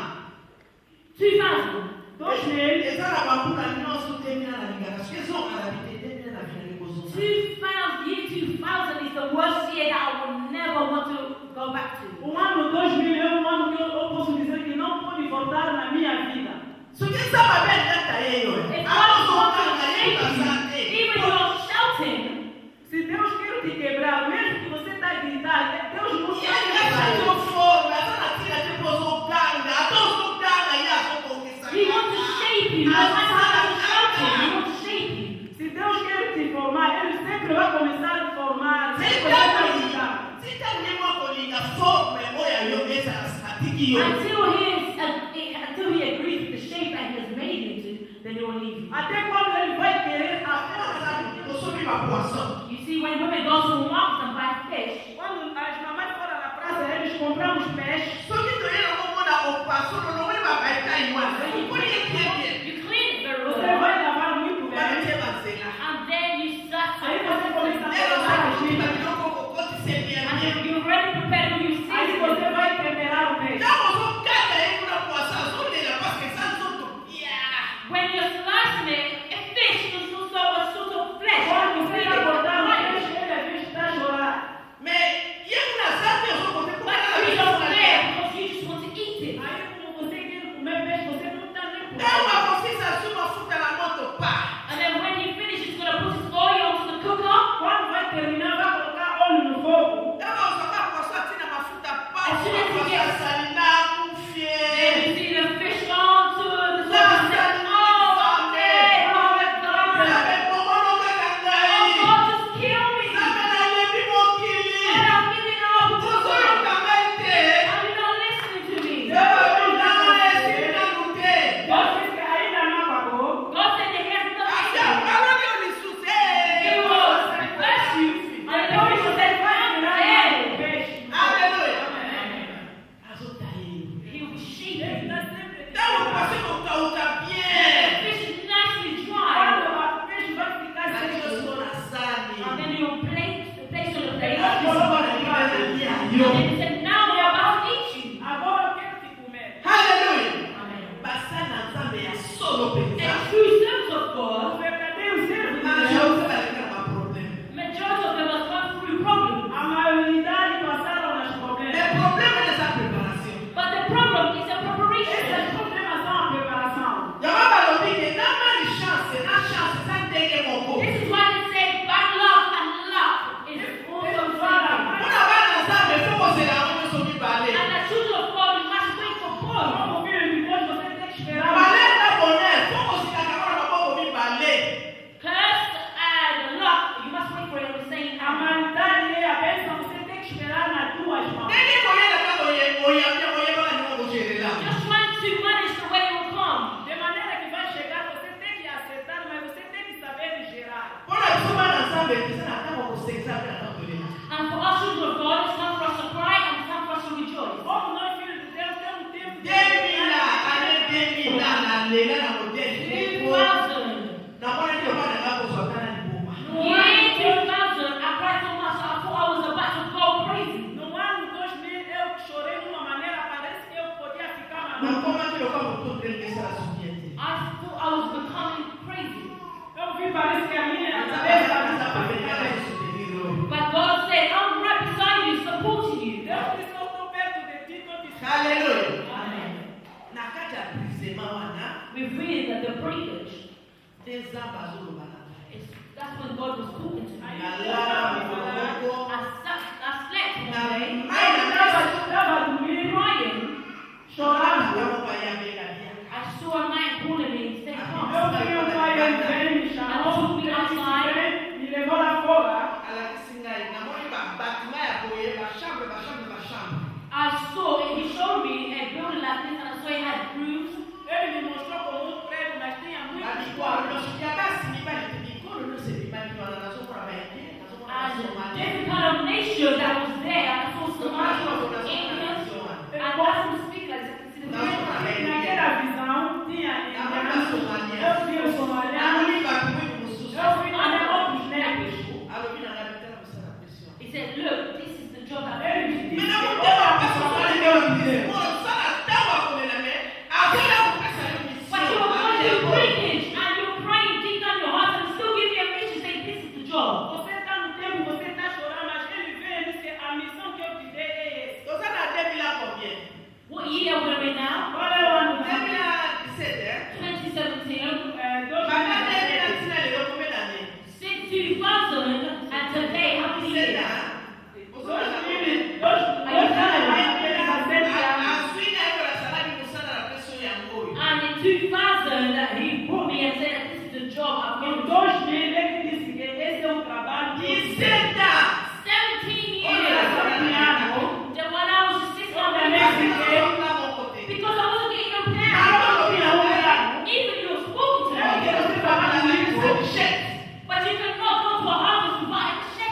2000. 2000. Eza na bambula nyonso 2000 na lingaka. Soki ezonga na bite 2000 na bina likozonga. 2000 is the worst year that I will never want to go back to. O ano 2000 é um ano que eu posso dizer que não pode voltar na minha vida. Soki Nzambe abe inata hiyo. If God wants to Azokanga shake yeba you, sante. even you're shouting, Se Deus quer te quebrar, mesmo que você está a gritar, Deus não Ye quer eza quebrar. yo forme. Aza na tina te kozoganga. Ata ozoganga ye azokongisa. He wants to shape you. No matter how you're shouting, He wants to shape you. Se Deus quer te formar, Ele sempre vai começar a formar. Sempre vai te ajudar. Until he agrees with the shape that He has made you into, then He will leave you. Até quando Ele vai querer apenas. You see, when women go to markets and buy fish, Quando as mamães foram na praça, eles compraram os peixes. you clean it very Você well, vai lavar muito bem. and then you start Aí to você começa a colocar a gente. and you're already prepared when you Aí see você it. vai temperar o peixe. When you're slicing it, a fish is also a sort of flesh. Quando você vai cortar o Right. peixe, ele às vezes está a chorar. But you don't care because you just want to eat it. Aí como você quer comer peixe, você não está nem com And then when he finishes, he's going to put his oil onto the cooker. Quando vai terminar, vai colocar óleo no fogo. Then you see the fish onto the surface. Oh, okay, oh my God. Oh, God, just kill me. And I'm giving up. And you're not listening to me. Deus disse que ainda não apagou. God said that he has nothing. He will bless you. And the fish will say, Vai "I'm tirar dead." o peixe. He will shape Ele you. está sempre. The fish is nicely dry. Quando o peixe vai ficar seco. And then you place on the plate. Deus colocou na And casa. then he said, now we're about to eat you. Agora eu quero te comer. Amen. And true sons of O God, verdadeiro servo de Deus. majority of them have gone through problems. A maioridade passaram nos problemas. But the problem is a preparation. Esses problemas são a preparação. This is why they say bad luck and luck is also the same. And the children of God, you must wait for God. Como filho de Deus, você tem que esperar. Curse and luck, you must wait for it at the same A time. maioridade é a bênção, você tem que esperar nas duas mãos. Just trying to manage the way it will come. De maneira que vai chegar, você tem que aceitar, mas você tem que saber gerar. And for us children of God, it's time for us to cry and it's time for us to rejoice. Como nós, filhos de Deus, temos tempo de 2000, I cried so much I thought I was about to go crazy. No ano 2000, eu chorei de uma maneira, parece que eu podia ficar maluco. I thought I was becoming crazy. Eu vi, parece que a minha cabeça But God said, I'm right beside you, supporting you. Deus disse, eu estou perto de ti, estou te Hallelujah. Amen. Nakati ya prisema wana We read that the breakage, tezamba azoloba na ngai. that's when God was talking to me. Nalala mikolo I slept one na day, mai na ngai. estava dormindo, crying. chorando. Kama bayabela dia. I saw a man calling me and saying, Eu come. vi um pai ele veio, me chamou, me levou lá fora. Alakisi ngai namoni batima ya boye bashambre. I saw, and he showed me a building like grooves. Ele me mostrou como um prego, mas tinha muitos Alikuwa cortes. unasikia basi ni bali mikono ndio sebimani kwa nazo kwa baadhi nazo kwa And Somalia. different kind of nation that was there. I saw Somalians, Indians, and I don't speak like that. Naquela visão tinha indianos, eu vi o somaliano, eu vi também outros negros. He said, look, this is the job that Ele me disse, But you are going to privilege and you're praying deep down your heart and still give me a mission saying this is the job. você está no tempo, você está chorando, mas ele vê e disse, a missão que eu te dei é essa. What year are we in now? Qual é o ano? 2017. Since 2000 and today, how many years? And in 2000, he brought me and said, this is the job I'm Em going to do. 2000, ele disse que esse é o trabalho que eu 17 years. Then when I was just 6 months, because I wasn't getting no plan. Even you were spoken to me. But you cannot go to a harvest without any check.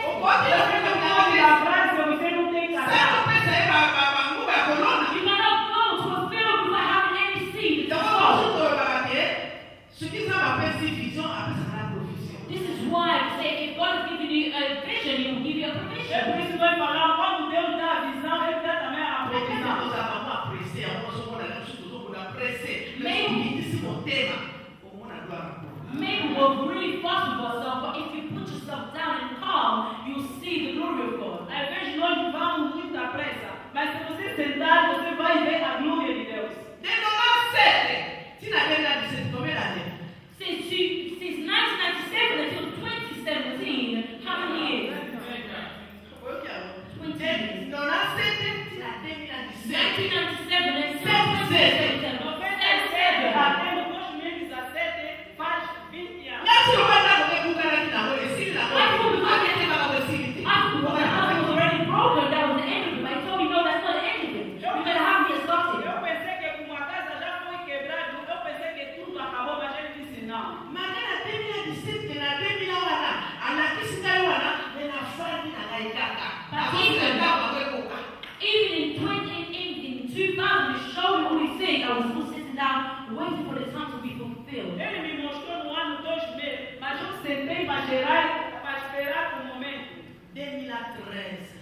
You cannot go to a field without having any seed. This is why we say if God has given you a vision, He will give you a É por provision. isso que nós falamos, quando Deus dá a visão, Ele dá também a provisão. Maybe we're really fast with ourselves, but if you put yourself down and calm, you'll see the glory of God. Às vezes nós vamos muito à pressa, mas se você sentar, você vai ver a glória de Deus. Since 1997 until 2017, how many years? 20 years. 1997 and 2017. Até no 2017, faz 20 anos. I thought the house was already broken, that was the end of it. But he told me, no, that's not the end of it. You better have me started. Eu pensei que como a casa já foi quebrada, eu pensei que tudo acabou, mas ele disse não. Even in 2000, it showed me all these things. I was still sitting down, waiting for the time to be fulfilled. Ele me mostrou no ano 2000, mas eu sentei para esperar o momento. 2013.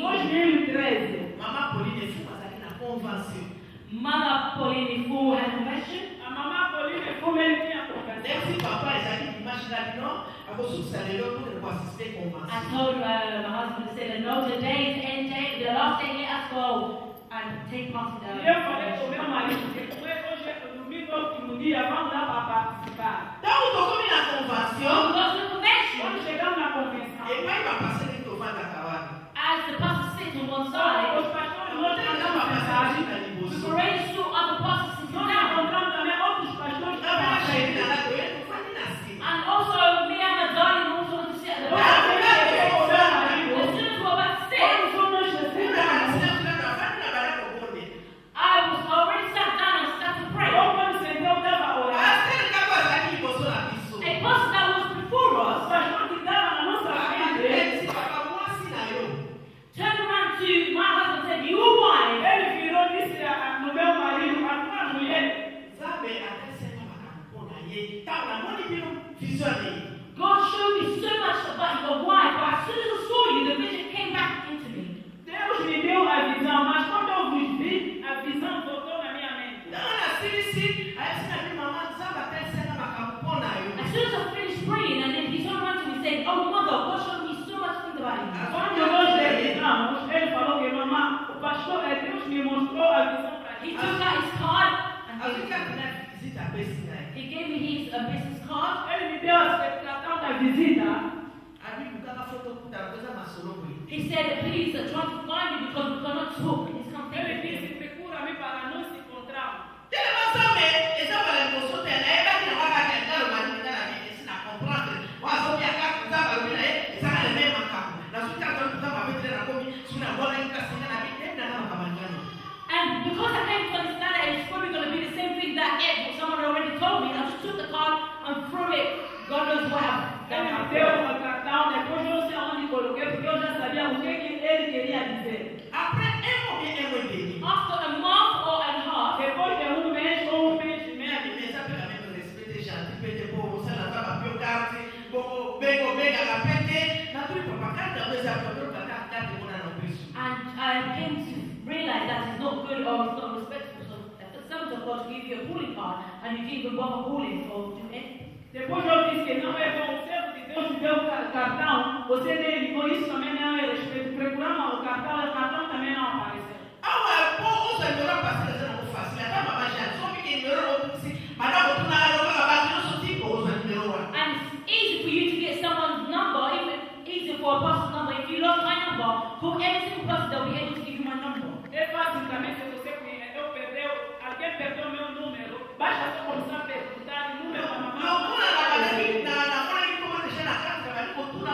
2013, Mama Pauline foi aqui na convenção. Mother Pauline Fu had a convention. a mamãe Pauline, como ele tinha conversado, Desse papai já que imagina não, agora o salário não vai assistir I convenção. told my husband to say, no, today is the end day, the last day, let us go and take part in e the eu falei com meu marido, que como hoje é o domingo, é o último dia, vamos lá para participar. Então, eu estou na So we convenção, go to the convention. Quando chegamos na convenção, e vai para passar que tu vai acabar. As the pastor sits on one os side, pastores Não não tem têm nada para passar mensagem. na we limusão. already saw other pastors sitting Nós down. encontramos também outros pastores que Não, mas estavam aí cheios. na doença, não faz assim. And also, me and my darling also want to sit at the Quando back. ele chegou, meu As marido, soon as we were about to sit, quando fomos Una sentados, canción, una banda para compone. I was already sat down and started to pray. eu quando sentei, eu estava orando. Acerca com essa aqui, você na piso. A pastor that was before O us pastor que estava na nossa frente, turned around to my husband and said, "You wife, ele virou e disse no meu marido, a tua mulher, God showed me so much about your wife, but as soon as I saw you, the vision came back into me." Deus me deu a visão, mas quando eu vos vi, a visão voltou na minha mente. As soon as I finished praying, and then he turned around to me and said, "Oh, mother, God showed me so much things about you." Quando nós terminamos, ele falou que mamãe, o pastor, Deus me mostrou a visão para He ti. took out his card and he gave me his business card. Ele me deu a certificação da visita. He said, "Please try to find me because we cannot talk in this Ele company." disse, procura-me para nós se encontrarmos. And because I came to understand just took the card and threw it. God knows what happened. Ele me deu o cartão, depois eu não sei aonde coloquei, porque eu já sabia o que ele queria dizer. Après un mois bien un mois et demi, After a month or and a half, Depois de mês ou mês e meio, mais ça peut quand même respecter gentil, peut-être pour ça la va pas carte, bon ben à la pété, na tout papa carte mais ça peut pas carte mon en plus. and I came to realize that it's not good or it's not respectful. So at the servant of God to give you a calling card and you didn't even bother calling or do anything. depois eu disse que não é bom, o servo de Deus me deu o cartão, você nem ligou, isso também não é respeito. Procuramos o cartão também não apareceu. Ah ouais, bon, on se verra passer les gens facile. Attends, maman, j'ai un qui numéro aussi. Madame, on a un type au numéro 1. And it's easy for you to get someone's number, even easier for a person's number. If you lost my number, call every single person, they'll be able to give you my number. É fácil também se você alguém perdeu meu número, basta só começar a perguntar o número da mamãe. Non, on a la maladie, na on a dit comment déjà la carte, ça va dire qu'on tourne la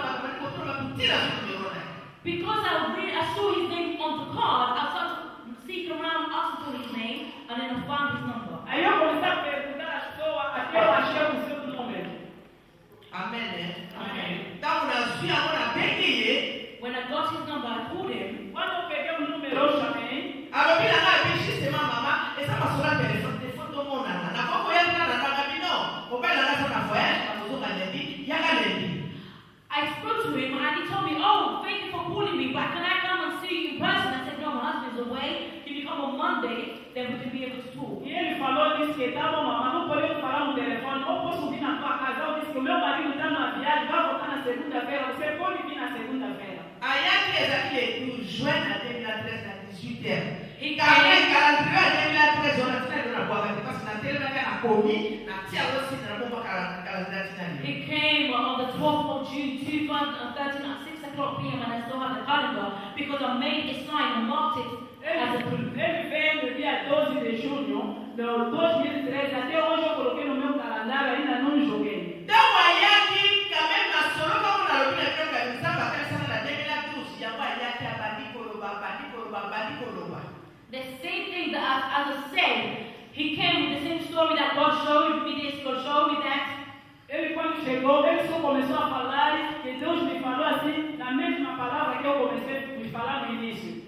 tire ce numéro là. Because I saw his name on the card, I started seeking around, asking for his name, and then I found his number. Aí eu comecei a perguntar às pessoas até eu achei o seu número. Amen. Amém. Então, on a su, on a béni. When I got his number, I called him. Quando eu peguei o número, eu chamei. Alors, il a dit justement maman, et ça va sur la téléphone de mon nana. Na kwa ya nana na gabi no. Ko ba nana so na voyage, na so ka lebi, ya ka lebi. I spoke to him and he told me, oh, thank you for calling me, but can I come and see you in person? I said, no, my husband's away. Can you come on Monday? Then we can be able to talk. E ele falou, disse que tá bom, mamãe, não podemos falar no telefone, ou posso vir na tua casa. Eu disse que o meu marido está numa viagem, vai voltar na segunda-feira, você pode vir na segunda-feira. Ayaki ezaki le juin à 2013 à 18h. He Quand came, même, à 2013, on a fait la boîte parce que na télé na komi, na tia aussi na bomba calendar he came on the 12th of June 2013 at 6 o'clock p.m. and I still have the calendar because I made a sign and marked it as a proof. Ele veio no dia 12 de junho de 2013, até hoje eu coloquei no meu calendário, ainda não joguei. Então ayaki quand même na solo comme on a le bien que ça va faire ça na 2012, ya wa ayaki abadi koloba. The same thing that as I said, he came with the same story that God showed me this, God showed me that. Ele quando chegou, ele só começou a falar que Deus me falou assim, na mesma palavra que eu comecei a me falar no início.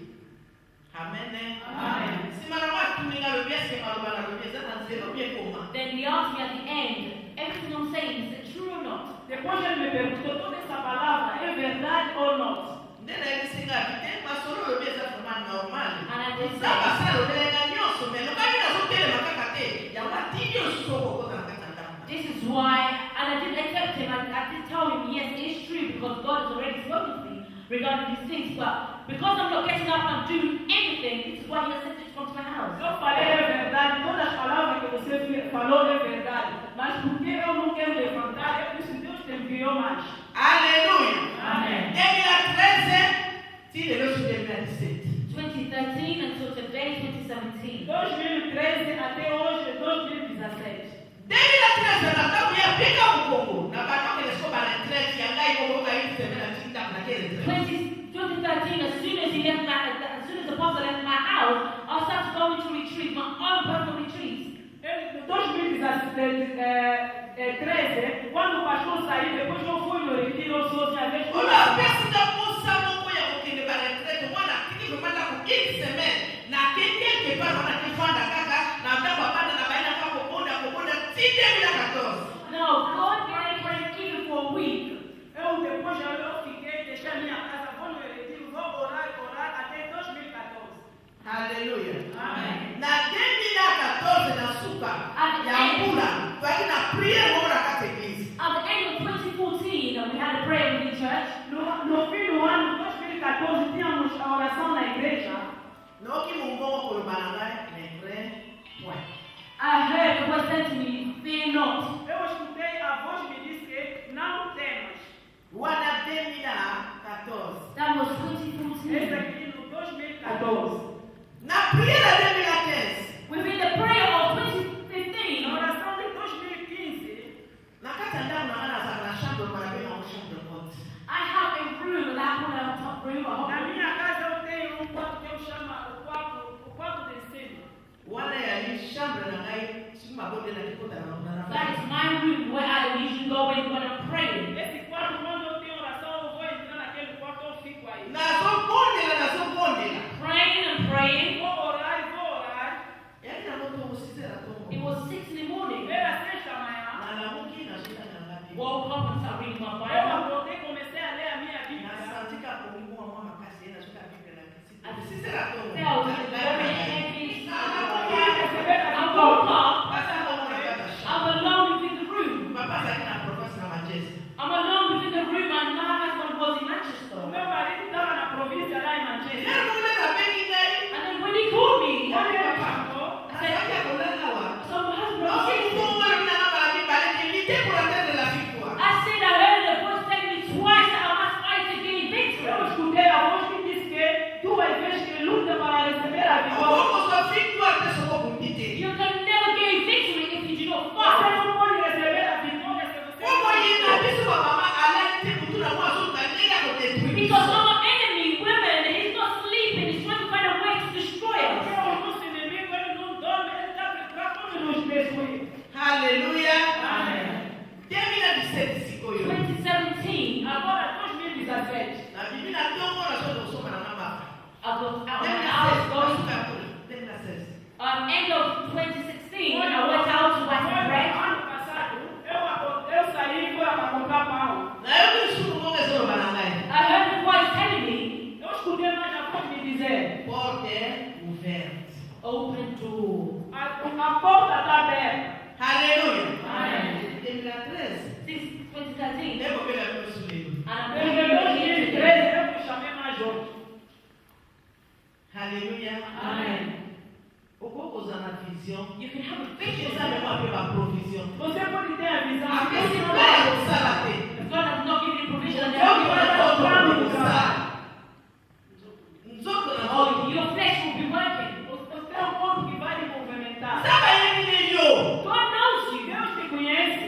Amen. Amen. Si malama tuminga le bien, c'est malama le bien, ça dans zéro bien comment. Then he asked me at the end, everything I'm saying, is it true or not? Depois ele me perguntou, toda essa palavra é verdade ou não? Nena ele singa vite, mas solo le bien ça vraiment normal. And I just Ça va said, ça le bien ganyoso, mais le bien na so tele makakate, ya wa tidio so ko na kata. this is why, and I didn't accept him, I did tell him, yes, it is true, because God has already spoken to me regarding these things, but because I'm not getting up and doing anything, this is why he accepted to come to my house. Eu falei é verdade, todas as palavras que você falou é verdade, mas porque eu não quero levantar, é por isso que Deus te enviou mais. Alléluia. Amen. 2013, si le loge 2017. 2013 until today, 2017. 2013 até hoje, 2017. 2013 na tabu ya pika mkongo, na baka kile soko bana 13 ya ngai kongo ka hivi semena tinda na kile. 2013, as soon as the pastor left my house, I started going to retreat, my own personal retreats. Em 2013, quando o pastor saiu, depois eu fui no retiro socialmente. Ona pesa da moça mongo ya kukinde bana 13, mwana kiki kumanda ku une semaine, na kiki ke pa wana kifanda kaka, na ndaba bana na baina kwa kubonda 2014. No, God gave her even for a week. Eu depois eu fiquei, deixei a minha casa, vou no retiro, vou orar até 2014. Aleluia. Amen. Na 2014 na suka ya mbula, baki na prier mora kata igreja. At the end of 2014, we had a prayer in the church. No fim do ano 2014, tínhamos a oração na igreja. That is my room where I usually go when I'm praying. Esse quarto, quando eu tenho oração, eu vou entrar naquele quarto, eu fico aí. Praying and praying. Vou orar e vou orar. It was 6 in the morning. Era 6 da manhã. Woke up and started reading my Eu Bible. acordei e comecei a ler a minha Bíblia. I felt very heavy. I woke up. I'm alone within the room. I'm alone within the room, and my husband was in O Manchester. meu marido estava na província lá em Manchester. And then when he called me, Quando ele passou, I said, so my husband was sick. I said, I heard the voice tell me twice that I must fight to gain eu victory. escutei a voz que disse que 2 vezes que luta para receber a vitória. You can never gain victory if you do not Você fight. não pode receber a vitória se você Because our enemy, women, he's not sleeping. He's trying to find a way to destroy us. Porque o nosso inimigo, ele não dorme, ele está tratando de nos destruir. Aleluia. Amém. 2017, Agora, 2017, I was going, end of 2016, I went out to buy some bread. ano passado, eu saí para comprar pão. I heard the voice telling me, Eu escutei mais a voz me dizer, open door. a porta está aberta. Aleluia. Amen. 2013. Since 2013, Lembra que ele abriu esse livro? and I'm Desde going to 2013, eu me chamei mais jovem. Aleluia. Amen. O pouco usando a visão. You can have a Quem vision. sabe qual é a provisão? Você pode ter a visão. A Você esse não pai vai. não sabe ter. If God has not given you provision, then Não you vai will todo not. mundo usar. Oh, your flesh will be working. O teu corpo que vai te movimentar. Sabe aí, menino? God knows you, Deus te conhece.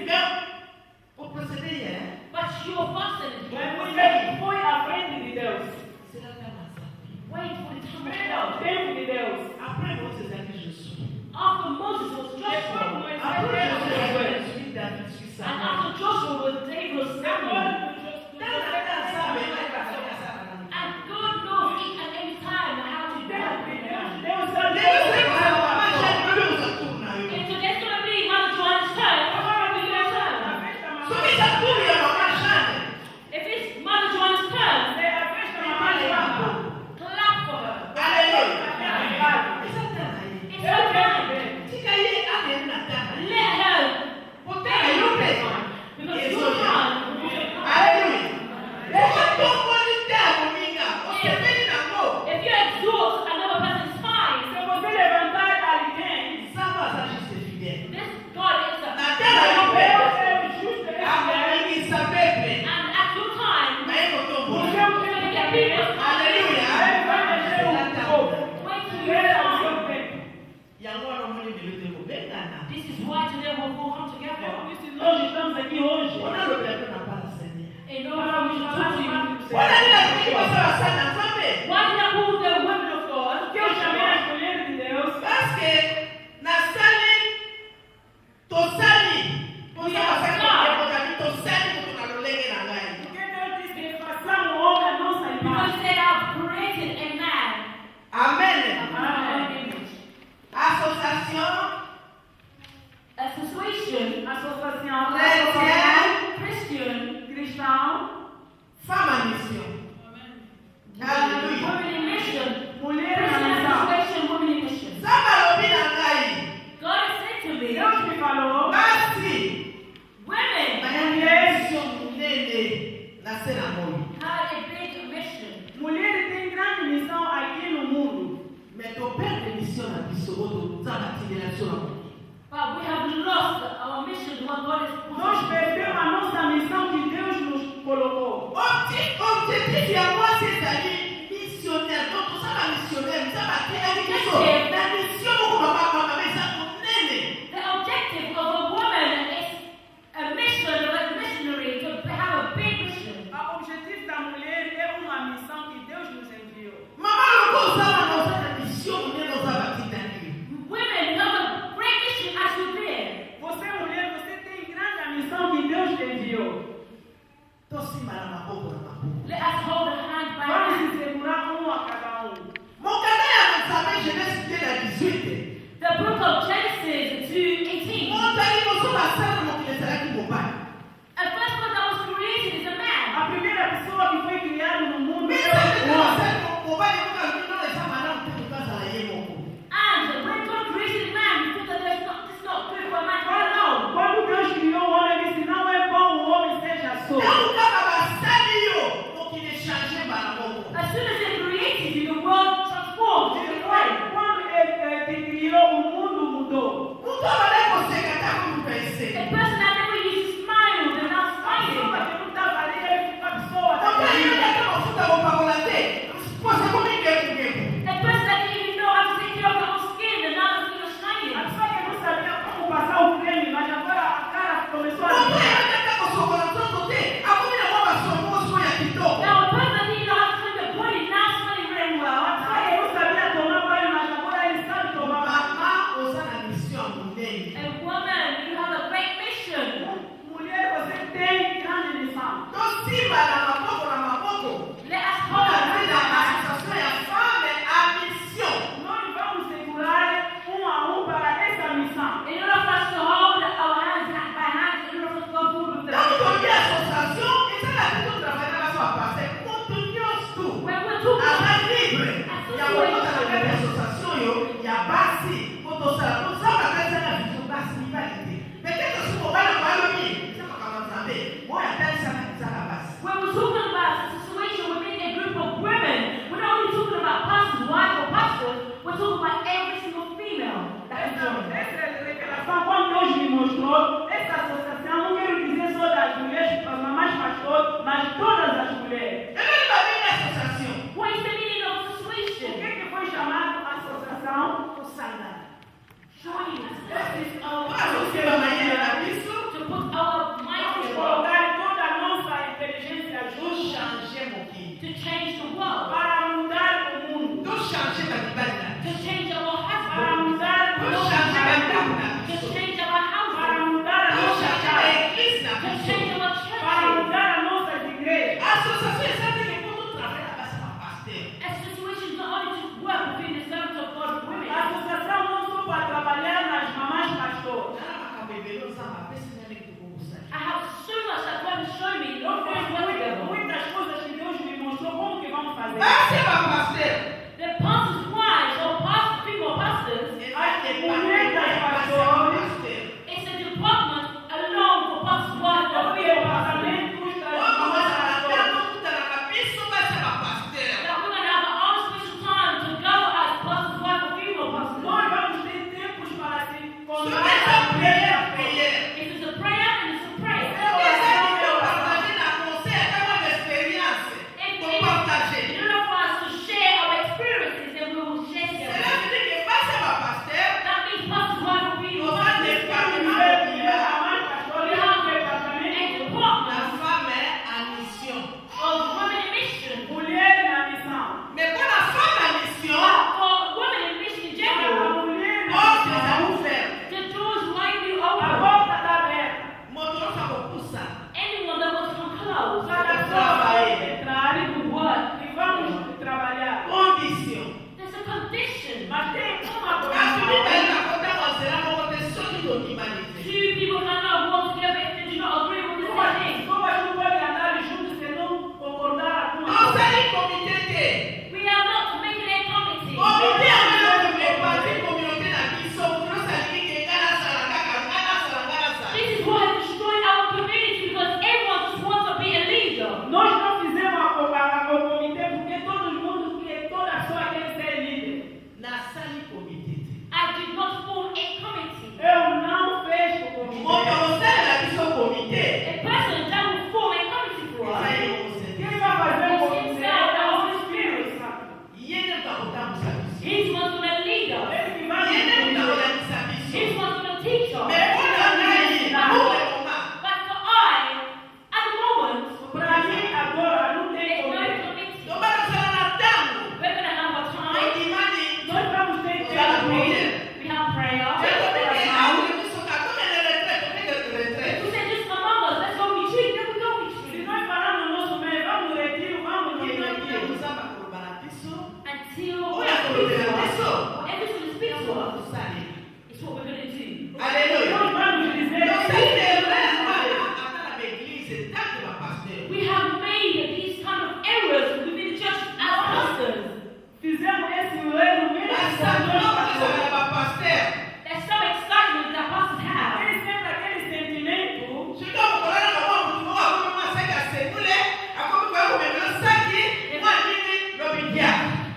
O proceder é. but your person is Mas your você foi à frente de Deus. Será que é mais rápido? Wait for the time of Espera o God. tempo de Deus. Après Moisés é que Jesus. After Moses was Depois Joshua, Moisés Après veio Josué, Josué. suis David, suis and Samuel. after Joshua was David was Samuel. Agora, And God knows each and every time how to do it. Deus sabe. And so there's going to be Mother Joanne's turn. It's going to be your turn. If it's Mother Joanne's turn, clap for her. It's her time. Let her because your son. If you exalt another person's time, this God is a. And at your time, you're going to get people's time. Wait till your time. This is why today we'll all come together. Nós estamos aqui hoje. In order for we should talk to you. Why did I call the women of God? Que eu chamei as mulheres de Deus. Porque Deus disse que façamos homem a nossa Because imagem. they have created a man Amém. in our image. Associação Association, Associação Christian, cristão. Fama Mission. Aleluia. women in mission. Mulher Christian na missão. Association, women in mission. Sabe a lobina ngai? God said to me, Deus me falou. Basi. women Mission nene na cena moyo. had a big mission. Mulheres têm grande missão aqui no mundo. Mais ton père de mission na biso oto nzamba atindela biso na moyo. But we have lost our mission, what God has put Nós us. perdemos a nossa missão que Deus nos colocou. Objectif ya mwasi ezali missionnaire. Donc tozala missionnaire, nzamba atelaki biso na mission moko makambo eza monene. The objective of a woman is a mission, of a missionary, to have a big mission. O objetivo da mulher é uma missão que Deus nos enviou. Mama loko ozala na oza na mission monene ozala batindaki. Women have a great mission as you did. The book of Genesis 2:18. Montali mosusu basala mokili ezalaki mobali. The first one that was created is a man. A primeira pessoa que foi criada no mundo Mais é o homem. mobali mokali non eza malamu te kokazala ye moko. And when God created man, he thought that this is not good for a man to be alone. Quando Deus criou o homem, ele disse: não é bom o homem seja só. Ntango kaka basali yo mokili echange bana moko. As soon as they created you, the world transformed. Quando ele criou, o mundo mudou. Moto abandaki koseka te ako moto A eseka. person that never used to smile, they're now A pessoa smiling. que não estava ali, ele fica a pessoa. Moto ayebaka mafuta kopakola te posa komi ngekungeko. A person that didn't even know how to take care of their own skin, and now the skin is A shining. pessoa que não sabia como passar o creme, mas agora a cara começou a Moto brilhar. ayebaka kosokola nzoto te akomi na mwa basomoso ya kitoko. Now a person that didn't know how to clean their body, now smelling very well. A pessoa que não sabia tomar banho, mas agora ele sabe tomar banho. Mama oza na mission monene. A woman, you have a great mission. Mulher, você tem grande missão. Tosimba na maboko na maboko. Let us hold Mpona our ntina hands. association ya femme a mission. Nós vamos segurar a para essa missão. In order for us to hold our hands by hands, in order for us to go forward with Ntango the tondi association ezalaki totravaille na baso bapase moto nyonso when we're talking aza about libre ya kokota na kati ya association oyo ya basi po tosala tosala kati na vision basi mibali te peut-être soki mobali koalobi eza makambo ya nzambe oyo atalisaka ezaka basi. when we're talking about a situation within a group of women, we're not only talking about pastors, wives or pastors, we're talking about every single female that is joined. Essa revelação, quando Deus me mostrou, essa associação, não quero dizer só das mulheres, as mamães pastores, mas todas as mulheres. Ebeni babini association What is the meaning of O situation? que foi chamado associação? kosangana Joining. Esse é o azosimba mayele na biso To put our minds Vamos together colocar toda a nossa inteligência junto toshange mokili to change the world, para mudar o mundo, toshange babibali na to biso change our para husbands, mudar o nosso toshange bandako na to biso change our para houses, mudar a nossa toshange casa, baeglise na to biso. change our para churches. mudar as nossas igrejas. Association ezalaki poto travaille na basi bapaster. A situation is not only to work within the service of God with women. A associação não só para trabalhar nas mamães pastores. Nana makambo ebele ozamba apesi nani kokobosani. I have so much that God has shown me. Eu Lord, fiz work together. muitas coisas que Deus me mostrou como que vamos fazer. Basi bapaster The pastors' wives or female pastors, ezalaki epaneli na basi ya bapaster. it's a department alone for pastors' wives or Eu fui female ao pastors. parlamento dos Oyo kozala pastores. ntango okutanaka biso basi ya bapaster. That we're going to have our own special time to gather as pastors' wives or female pastors. Nós vamos ter tempos para se Soki encontrar. eza priere priere. If it's a prayer, then it's a prayer. Soki ezalaki kopartage na conseil atama baexperience kopartage. In order for us to share our experiences, then we will share Cela together. veut dire que basi ya bapaster That means pastors' wives or female oza pastors. departement A mobila mãe pastora é um departamento. A na department femme a mission. of women in mission. Mulher na missão. Mais mpona femme a mission, For women in mission in A general, mulher na porte eza missão. ouverte. the doors widely A open. porta está aberta. Moto oza kopusa. Anyone that wants to close, Para só entrar e we work. e vamos trabalhar. Condition. There's a condition. Mas tem uma Kasi condição. mibali bakotanga nzela moko te soki tondimani te. Two people cannot walk together if they do not agree with the same thing. Pessoas não podem andar juntos se não concordar com a Tozali komite te. We are not making a committee. Komite oyo epasi communauté na biso moto osalingi ke nga nasala kaka nga nasala nga nasala. This is what has destroyed our community because everyone just wants to be a leader. Nós não fizemos a comitê porque todo mundo, toda pessoa quer ser líder. Nasali komite te. I did not form a committee. Eu não fecho o Moto comitê. osalela biso komite. A person that will form a committee for us. Ezali Quem kokosende. vai fazer o comitê é o Holy Spirit, sabe? Ye nde motakotambusa biso. He's one's going to lead us. Ele que vai Ye nde nos conduzir. motakolakisa biso. He's one's going to teach us. Mais mpona ngai pour le moment. But for I, at the moment, Para mim, agora, não tem there's no comitê. committee. Tobakosala na ntango. We're going to have our time. Ondimani. Nós vamos ter We tempo. have prayer. Aule biso katomele retraite, tomele retraite. We say just among us, let's go retreat. Then we go Se retreat. nós pararmos no nosso meio, vamos no retiro, vamos no retiro. Kozamba koloba na biso. Until Oya kolobela biso. everything speaks to us. Tosali. That's what we're going to do. Alléluia. Donc, quand je disais, Donc, ça, c'est vraiment à l'église, c'est tant que ma pasteur. We have made these kind of errors within the church as pastors. fizemos esse erro mesmo. Mas sabe como que você vai pastor? There's some excitement that pastors have. Tem sempre aquele sentimento. Chegou a falar na mão, não há como uma seca sem mulher, a como vai comer um saque, uma linha, lobidia.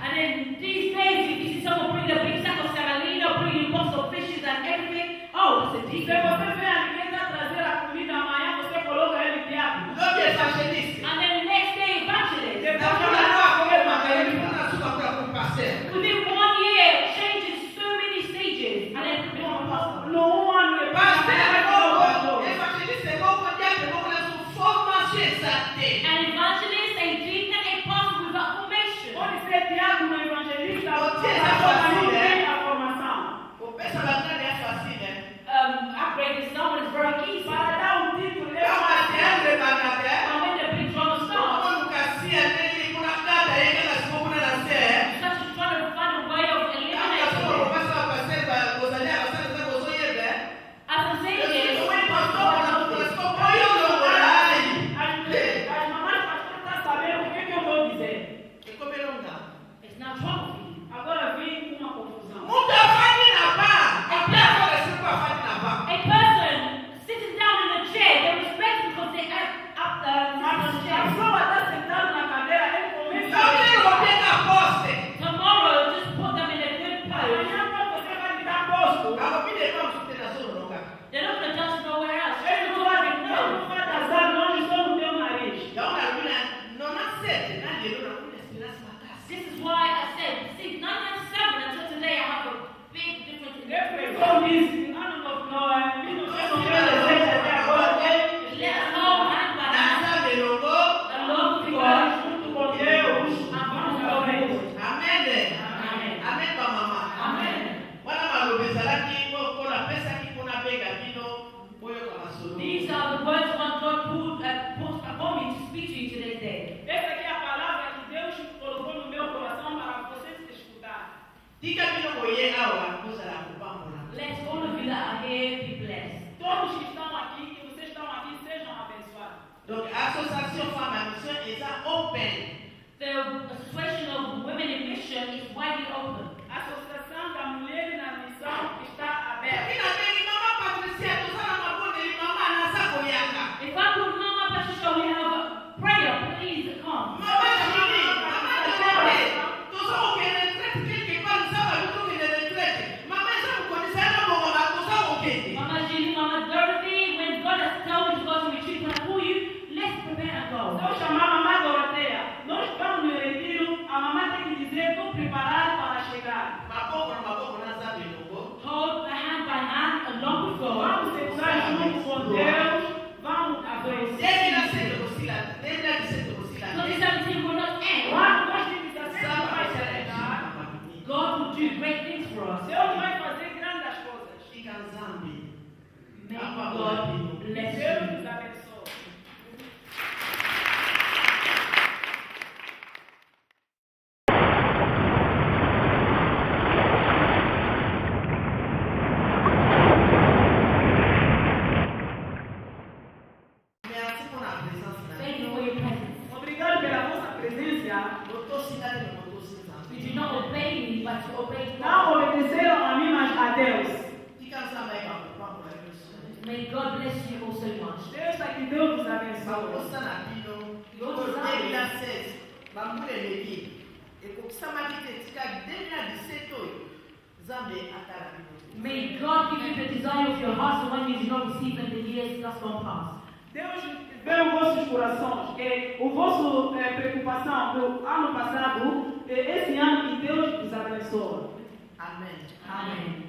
And then these days, if you see someone bring a big sack of semolina, bring a box of fishes and everything, oh, it's a Se deep. você vê a ninguém está trazer a comida amanhã, você coloca ele diabo. Lobi evangelista. And then the next day, evangelist. Na hora da comer macarrão, na sua para pastor. Within 1 year, changes so many stages. And then become a pastor. No ano é Pastor, evangelista é bom quando é bom na sua formação exata. An evangelist, a deacon, a pastor without formation. Pode ser diabo, um evangelista, Pode ser, mas pode não ser. tem a formação. O pessoal bacana é fácil, né? Upgrading someone is very easy. Para dar um título, ele Então, mas é André Banadé. And when the big drama starts, Quando Cassia dele, quando a cada aí, ela se compra na série. you start to try to find a way of eliminating it. As I'm saying this, As mamães pastores estão sabendo o que eu vou dizer. it's now trouble for you. Agora vem uma confusão. A person sitting down in a chair, they respect because they up the A chair. pessoa está sentada na cadeira, ele começa a Tomorrow, just put them in a good pose. amanhã quando você vai me dar posto. They're not going to touch nowhere else. Ele não vai casar longe só no teu nariz. This is why I said, see, 1997 until today, I have a big difference in Eu the disse, ano novo, não é? 1997 até agora, Let's go hand by hand. The Lord will ficar junto com Deus. and vamos go forward. Amen. Amen. Amen kwa mama. Amen. Wana malobi ezalaki kona pesaki mpona benga bino oyo kama solo. These are the words of God put upon me to speak to you today's day. Essa aqui é a palavra que Deus colocou no meu coração para vocês escutarem. Tika bino boye awa kozala kopambola. Let all of you that are here be blessed. Todos que estão aqui, que vocês estão aqui, sejam abençoados. Donc association femme à mission eza open. The Association of Women in Mission is widely open. A Associação da Mulher na Missão está aberta. Ina bengi mama Patricia tozala maboneli mama naza koyaka. If I could, Mama Patricia, we have a prayer, please come. Mama chini, mama chini. Toza okende retraite quelque part nzaba luto kende retraite. Mama eza mokonisa na bongo ba toza okende. Mama Julie, Mama Dorothy, when God has told you to go to retreat, when I call you, let's prepare and go. Vou chamar a mamãe Doroteia. Nós vamos no retiro. A mamãe tem que dizer, estou preparado para chegar. Maboko naza bilongo. Hold the hand by hand along with God. Vamos segurar junto com Deus. Vamos adoecer. 2017 kozila. 2017 will not end. O ano 2017 vai chegar. God will do great things for us. Deus vai fazer grandes coisas. Tika nzambe. May God bless Deus you. nos abençoe. Merci pour la présence. Thank you for your presence. Obrigado pela vossa presença. You do not obey me, but you obey Não God. obedeceram a mim, mas a Deus. May God bless you all so much. Deus está aqui, Deus nos abençoe. May God give you the desire of your heart, so when you do not receive in the years that's gone past. Deus vê os vossos corações, que o vosso preocupação do ano passado, esse ano que Deus nos abençoe. Amen.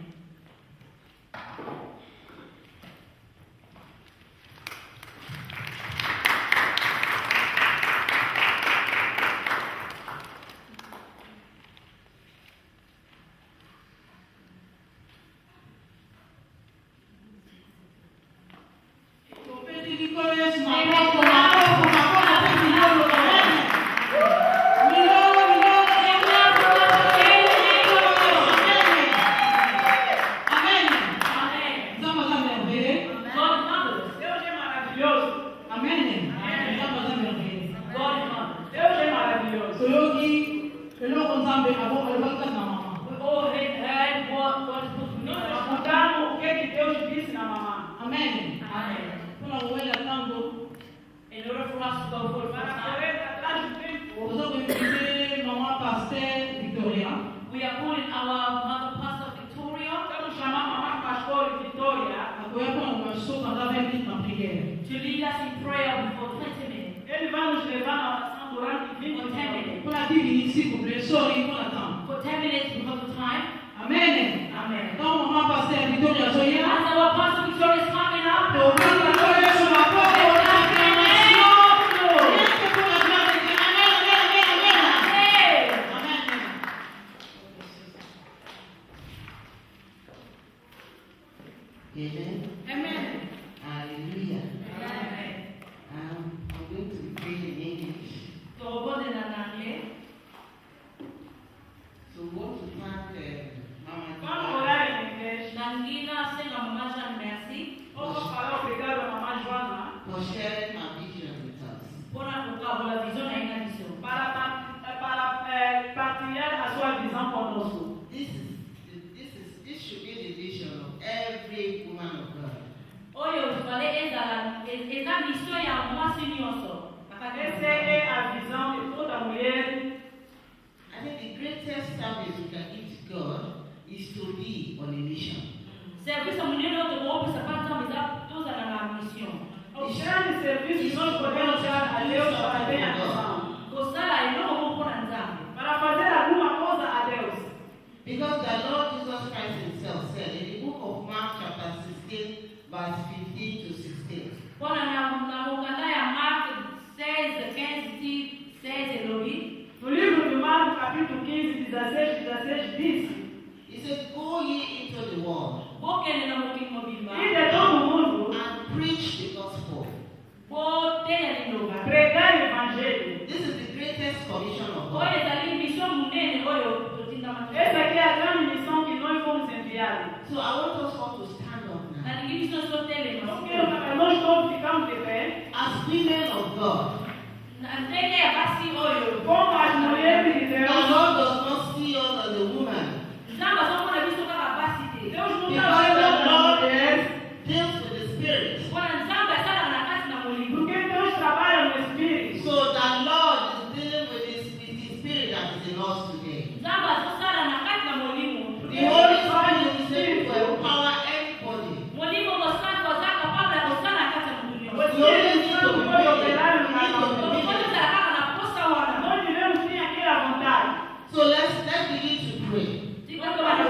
Amen. Amen. Kuna uwela tango. In order for us to go forward, Ozo kuingize mama pasteur Victoria. we are calling our mother pastor Victoria Akoya kwa mwaso pendant 20 minutes en prière. to lead us in prayer for 20 minutes. For 10 minutes. Kuna 10 minutes s'il vous plaît. Sorry pour l'attendre. For 10 minutes because of time. Amen. Amen. Quand maman pasteur Victoria soya. As our pastor Victoria is coming up, Amen. Amen. Hallelujah. Amen. I'm going to pray in English. So what in anglais? So we want to thank Mama Nangina senga mama Jean merci. for sharing her vision with us. Pona kukabula vision na ina vision. This should be the vision of every woman of God. Oyo vale ezala eza vision ya mwasi nyonso. I think the greatest service we can give to God is to be on a mission. Service munene wote kuopesa pata meza toza na mission. Kosala ino mukona nzambe. Because the Lord Jesus Christ himself said in the book of Mark chapter 16 verse 15 to 16. Pona na mukanda ya Mark 16 15 Eloi. He said, go ye into the world Bokene na mukimo bimba. and preach the gospel. Botene lindoba. This is the greatest commission of God. Oyo ezali mission munene oyo totinda matendo. So I want us all to stand up Na now. ningi mission sotele masiko. As women of God, Na ndege ya basi oyo. the Lord does not see us as a woman. Nzamba sokona biso kaka basi te. Because the Lord deals with the spirit. Bwana nzamba sala na kati na molimo. So the Lord is dealing with the spirit that is in us today. Nzamba sala na kati na molimo. The Holy Spirit is able to empower anybody. Molimo ko sana ko zaka pabla ko sana kati na molimo. You only need to be willing. You need to be Kwa willing. sala kaka na posa wana. So let's begin to pray. Siko kwa na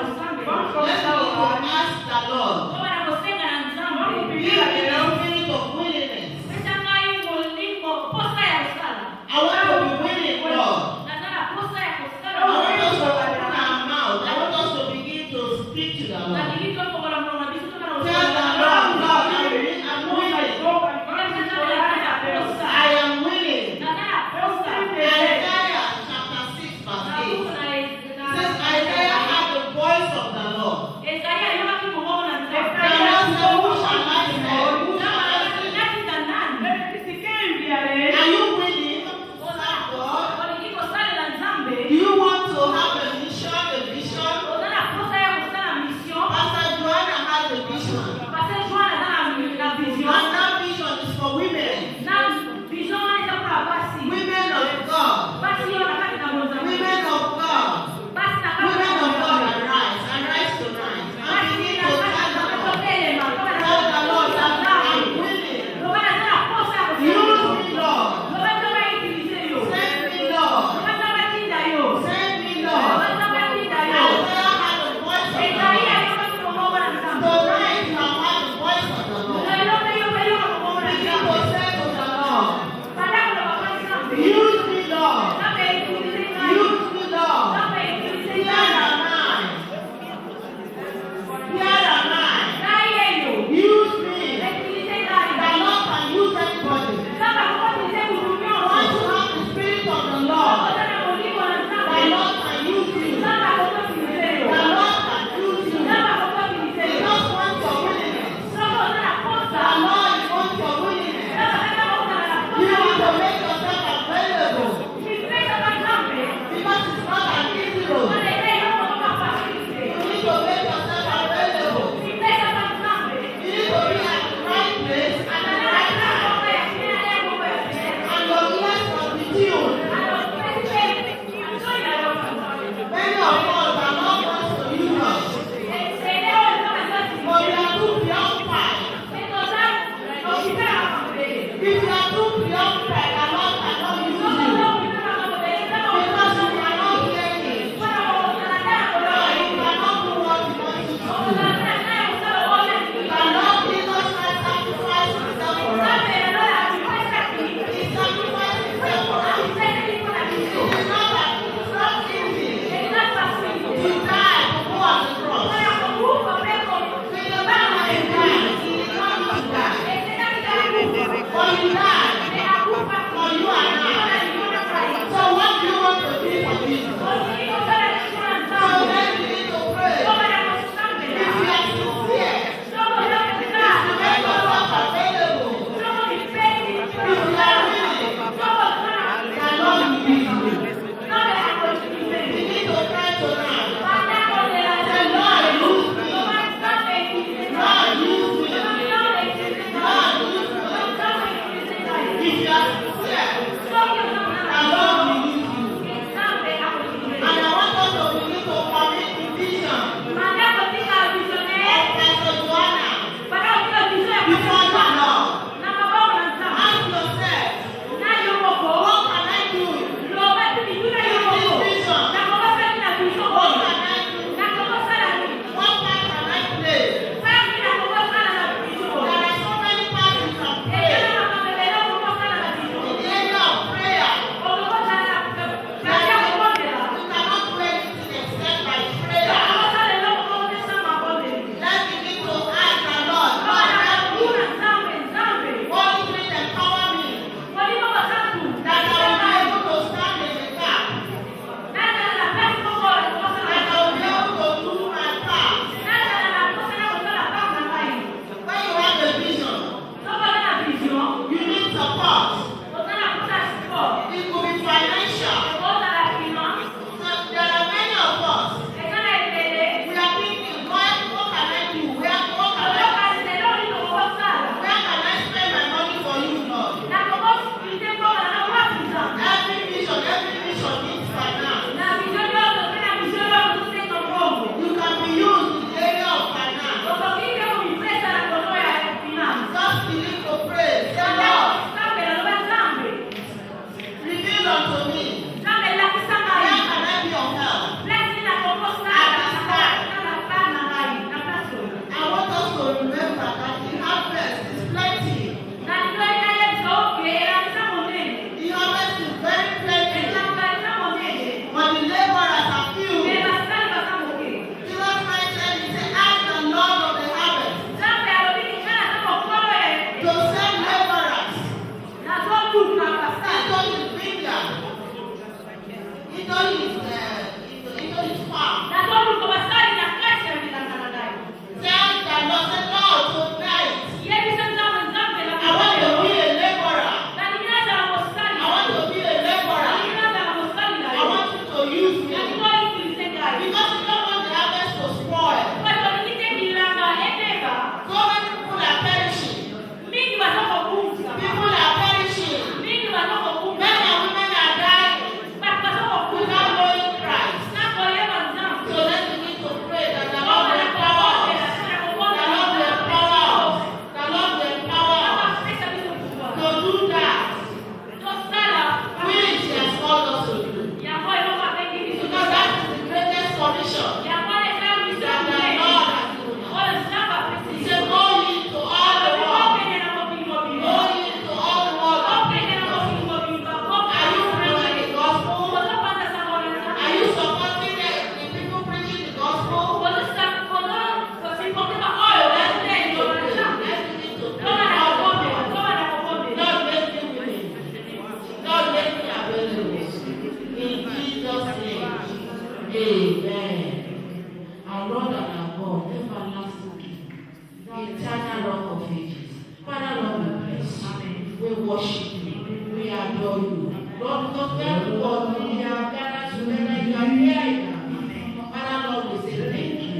eternal rock of ages. Father, Lord, we bless you. We worship you. We adore you. Lord, because we are God, we are gathered together, you are here in our midst. Father, Lord, we say thank you.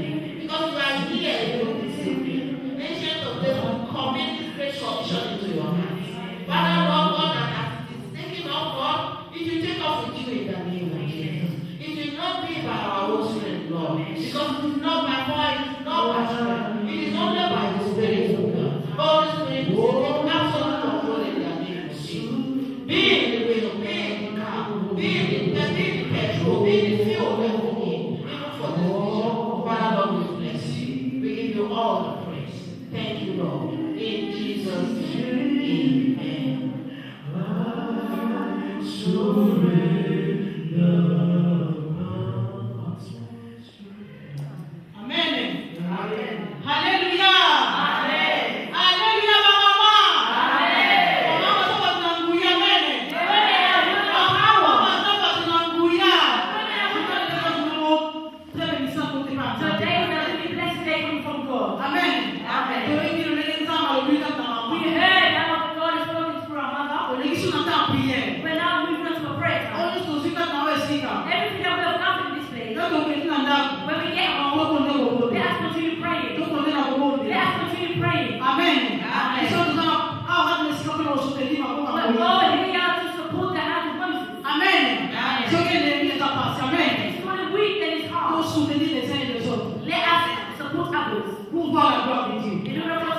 Because you are here, you will be saved. Ancient of days, we commit this great commission into your hands. Father, Lord, God, and as it is taken off, God, it will take off with you in the name of Jesus. It will not be by our own strength, Lord. Because it is not by power, it is not by strength. It is only by the Spirit of God. Holy Spirit, we take absolute control in the name of Jesus. Be in the will, be in the car, be in the petrol, be in the fuel that we need, even for this vision. Father, Lord, we bless you. We give you all the praise. Thank you, Lord. In Jesus' name, amen. Amen. Amen. Hallelujah. Amen. Hallelujah, mama. Mama soba tunanguia amen. Mama soba tunanguia. Today is a really blessed day coming from God. Amen. Amen. We heard that what God is talking through our mother. We're now moving on to a prayer time. Everything that we have done in this place, when we get home, let us continue praying. Let us continue praying. Amen. Amen. But God is here to support the hand of Moses. Amen. It's not a weak that is hard. Let us support others. In order for us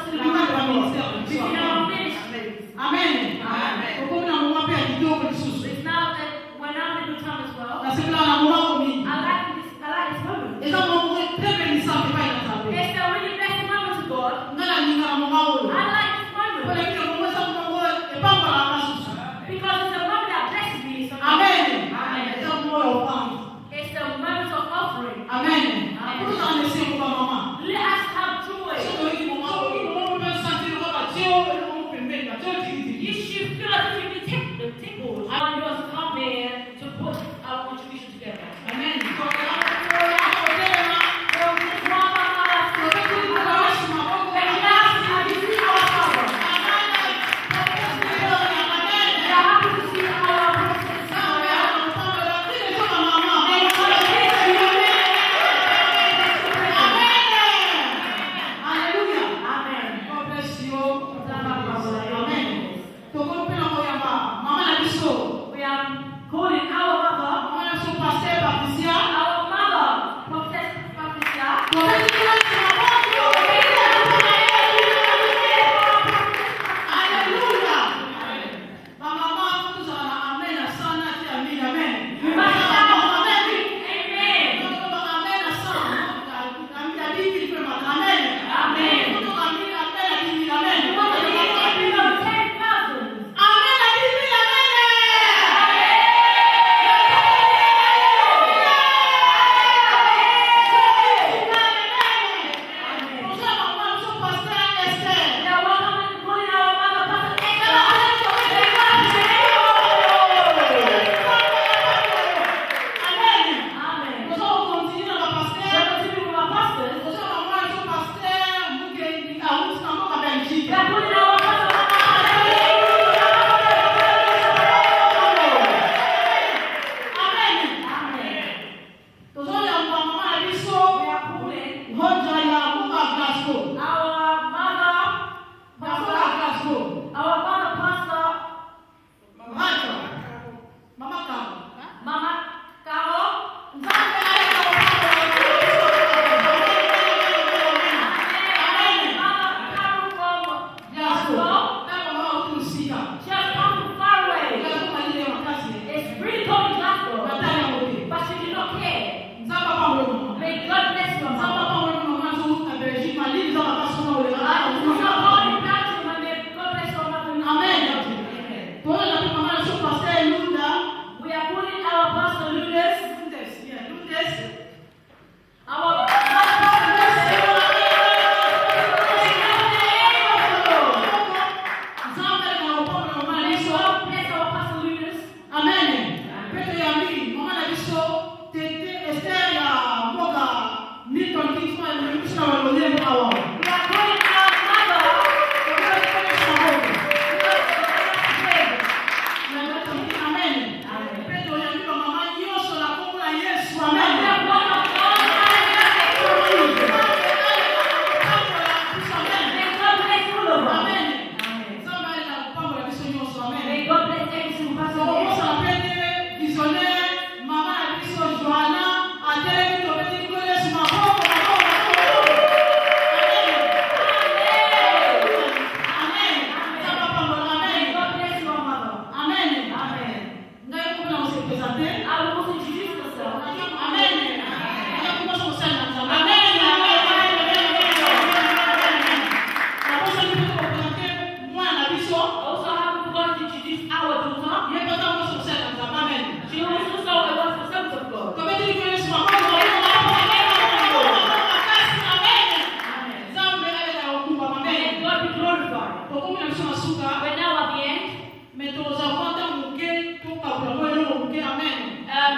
We're now at the end.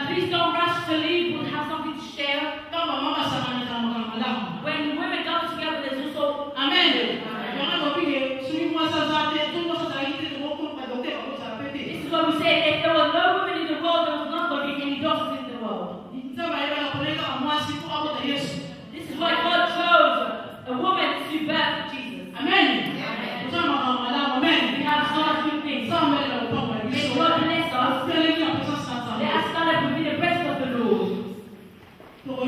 Please don't rush to leave. We'll have something to share. When women come together, there's also this is what we say. If there were no women in the world, there was not going to be any doctors in the world. This is why God chose a woman to birth Jesus. Amen. We have so much good things. May God bless us. Let us stand up and be the presence of the Lord. We're going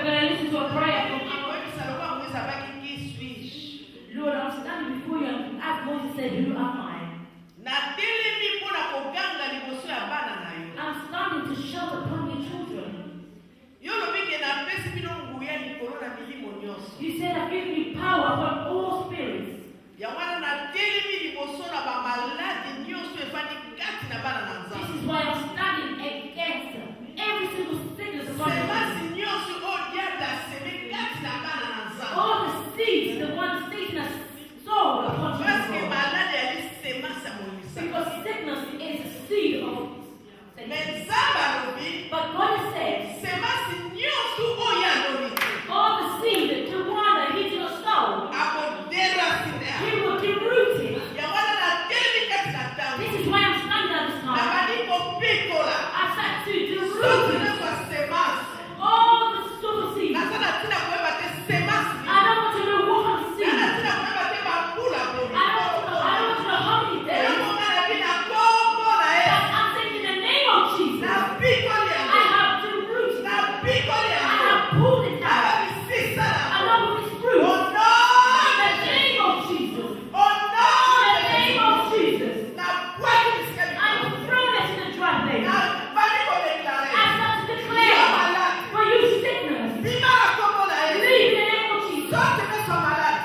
to listen to a prayer from Lord. I'm standing before you and as Moses said, you are mine. I'm standing to shout upon your children. You said I've given you power upon all spirits. This is why I'm standing against every single sickness upon you. All the seeds, the one Satan has sown upon you. Because sickness is a seed of Satan. But God has said, all the seed, the one that hits your soul, He will deroot it. This is why I'm standing at this time. I said to deroot it. All the super seeds. I don't want to know what kind of seeds. I don't want to know how many days. I'm saying in the name of Jesus, I have derooted it. I have pulled it out. Along with its fruit. In the name of Jesus. In the name of Jesus. I'm thrown it in the dry place. I start to declare for you sickness. Leave in the name of Jesus.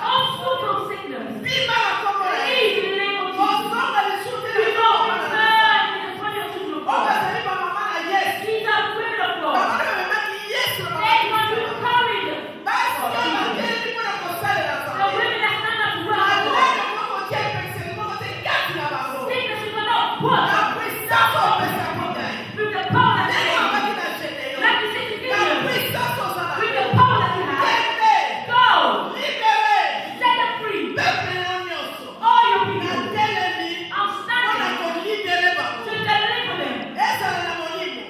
All fruit of sickness. Leave in the name of Jesus. Do not return in the body of children of God. These are women of God. They want to carry them. The women that stand up to work for God. Sickness you cannot put with the power that you have. Like you said to Gideon, with the power that you have. Go. Set them free. All your people. I'm standing to deliver them.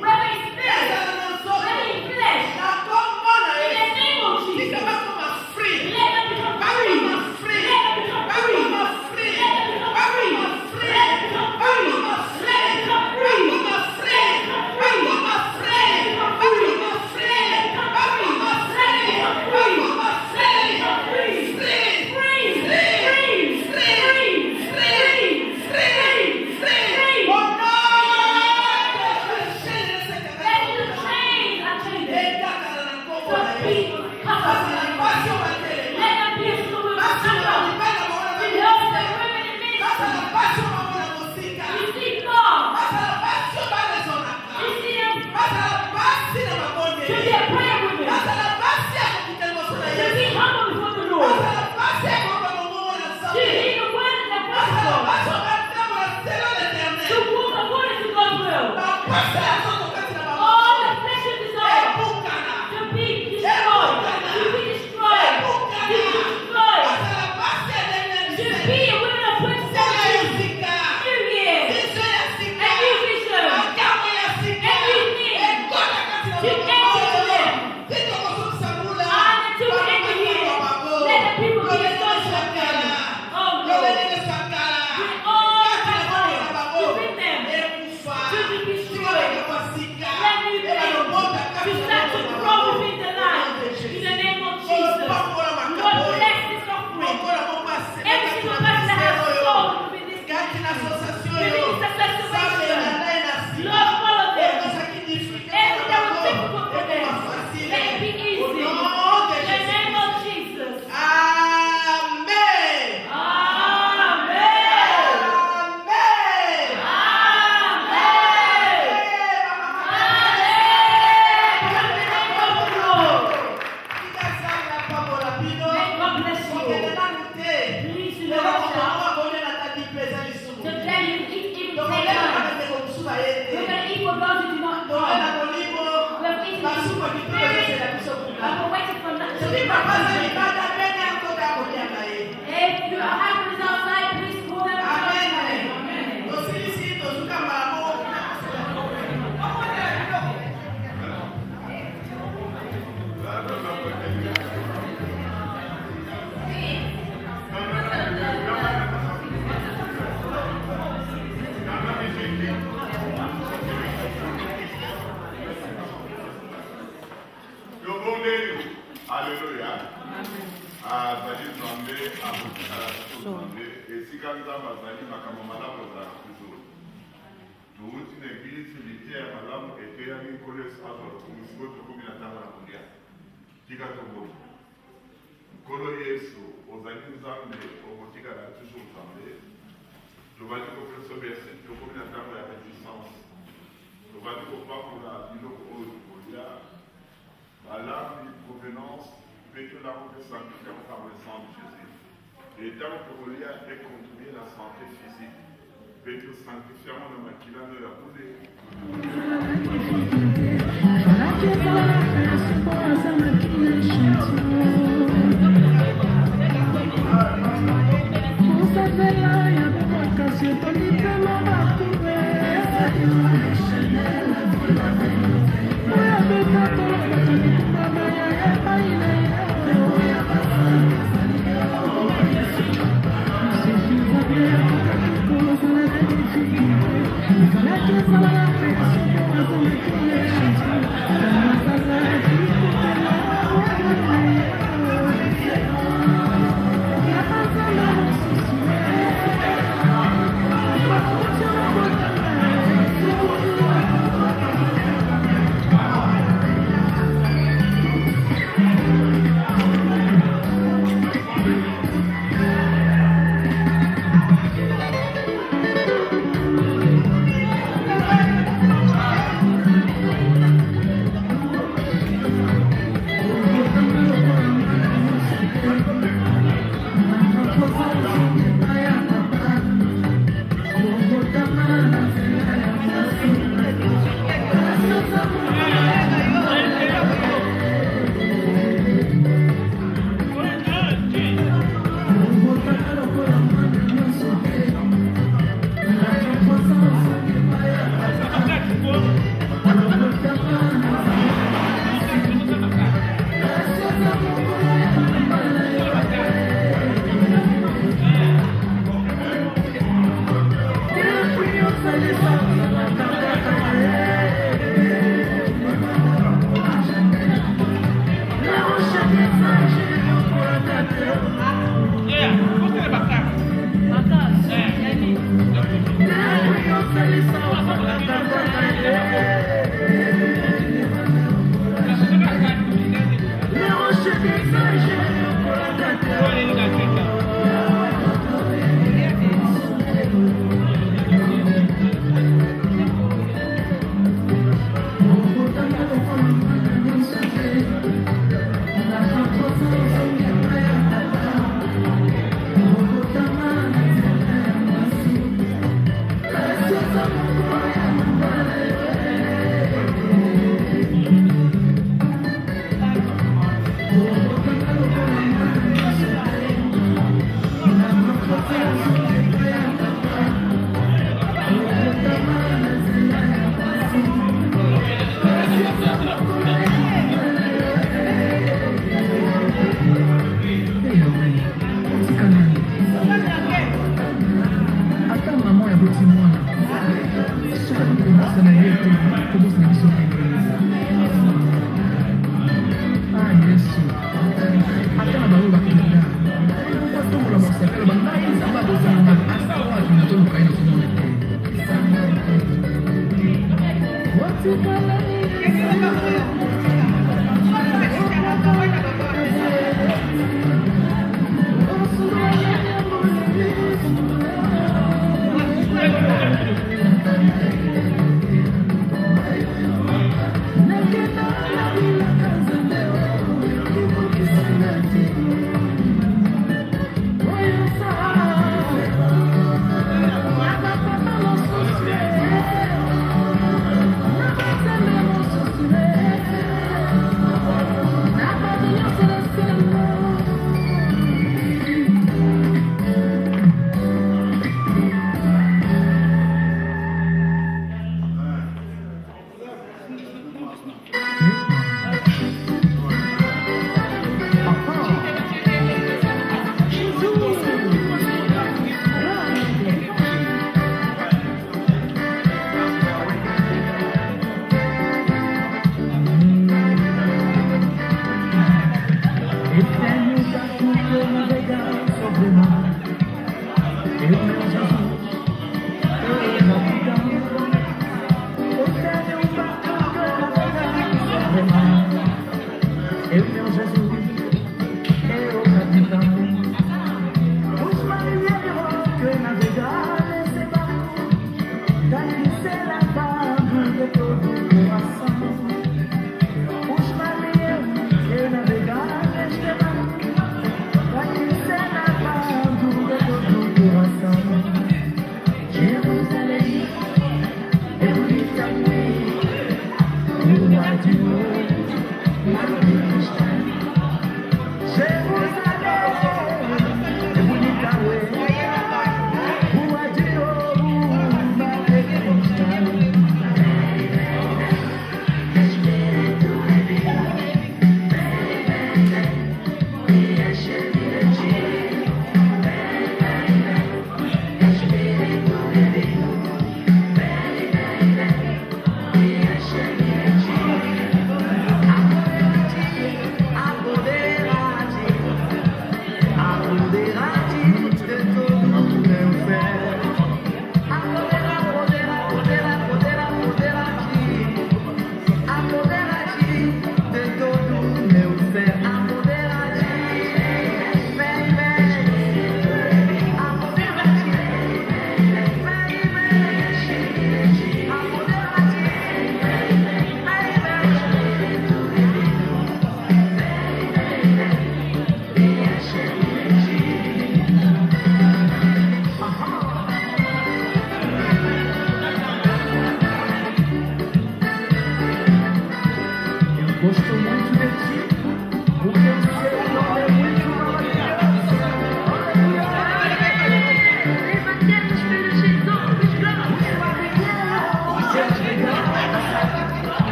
Whether it's spirit, whether it's flesh. In the name of Jesus. Let them become free. Let them become free. Let them become free. Let them become free. Let them become free. Let them become free. Let them become free. Let them become free. Let them become free. All the flesh is dissolved to be destroyed, to be Soki papa aza libanda benga akota akoliaka ye. If your husband is outside, please call them. Amen. Tosilisi tozuka mbala moko. Alléluia. Azali Nzambe Nzambe esika Nzambe azali makambo malamu ezala toujours. Touti na église militaire ya malamu eteyami nkolo esika misiko tokomi na ntango na kolia. Tika toboni. Nkolo Yesu ozali Nzambe okotikala toujours Nzambe. Tobandi kopesa berse tokomi na ntango ya résistance. Tobandi kopakola biloko oyo kolia. À l'âme de provenance, peut-être la sanctifiée par le sang de Jésus. Et dans le Corolia est contribué la santé physique. Peut-être sanctifier dans le maquillage de la boulée.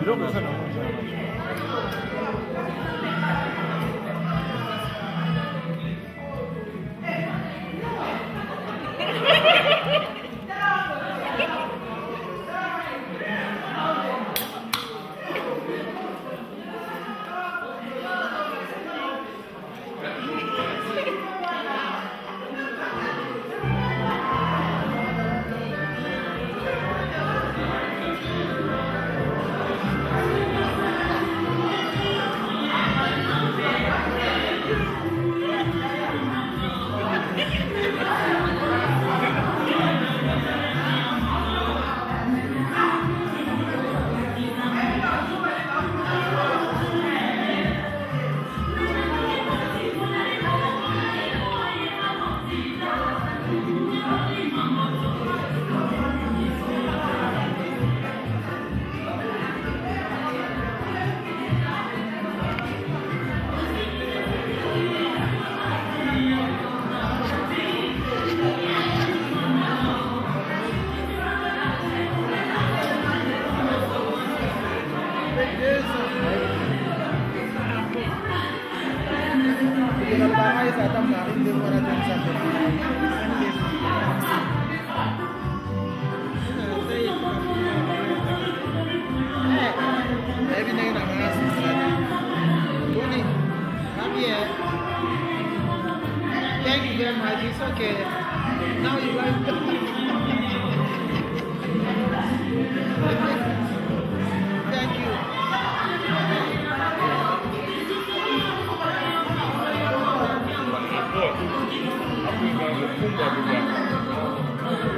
이런 거 사는 거죠. Thank you very much. It's okay. Now you are. Thank you. Por favor,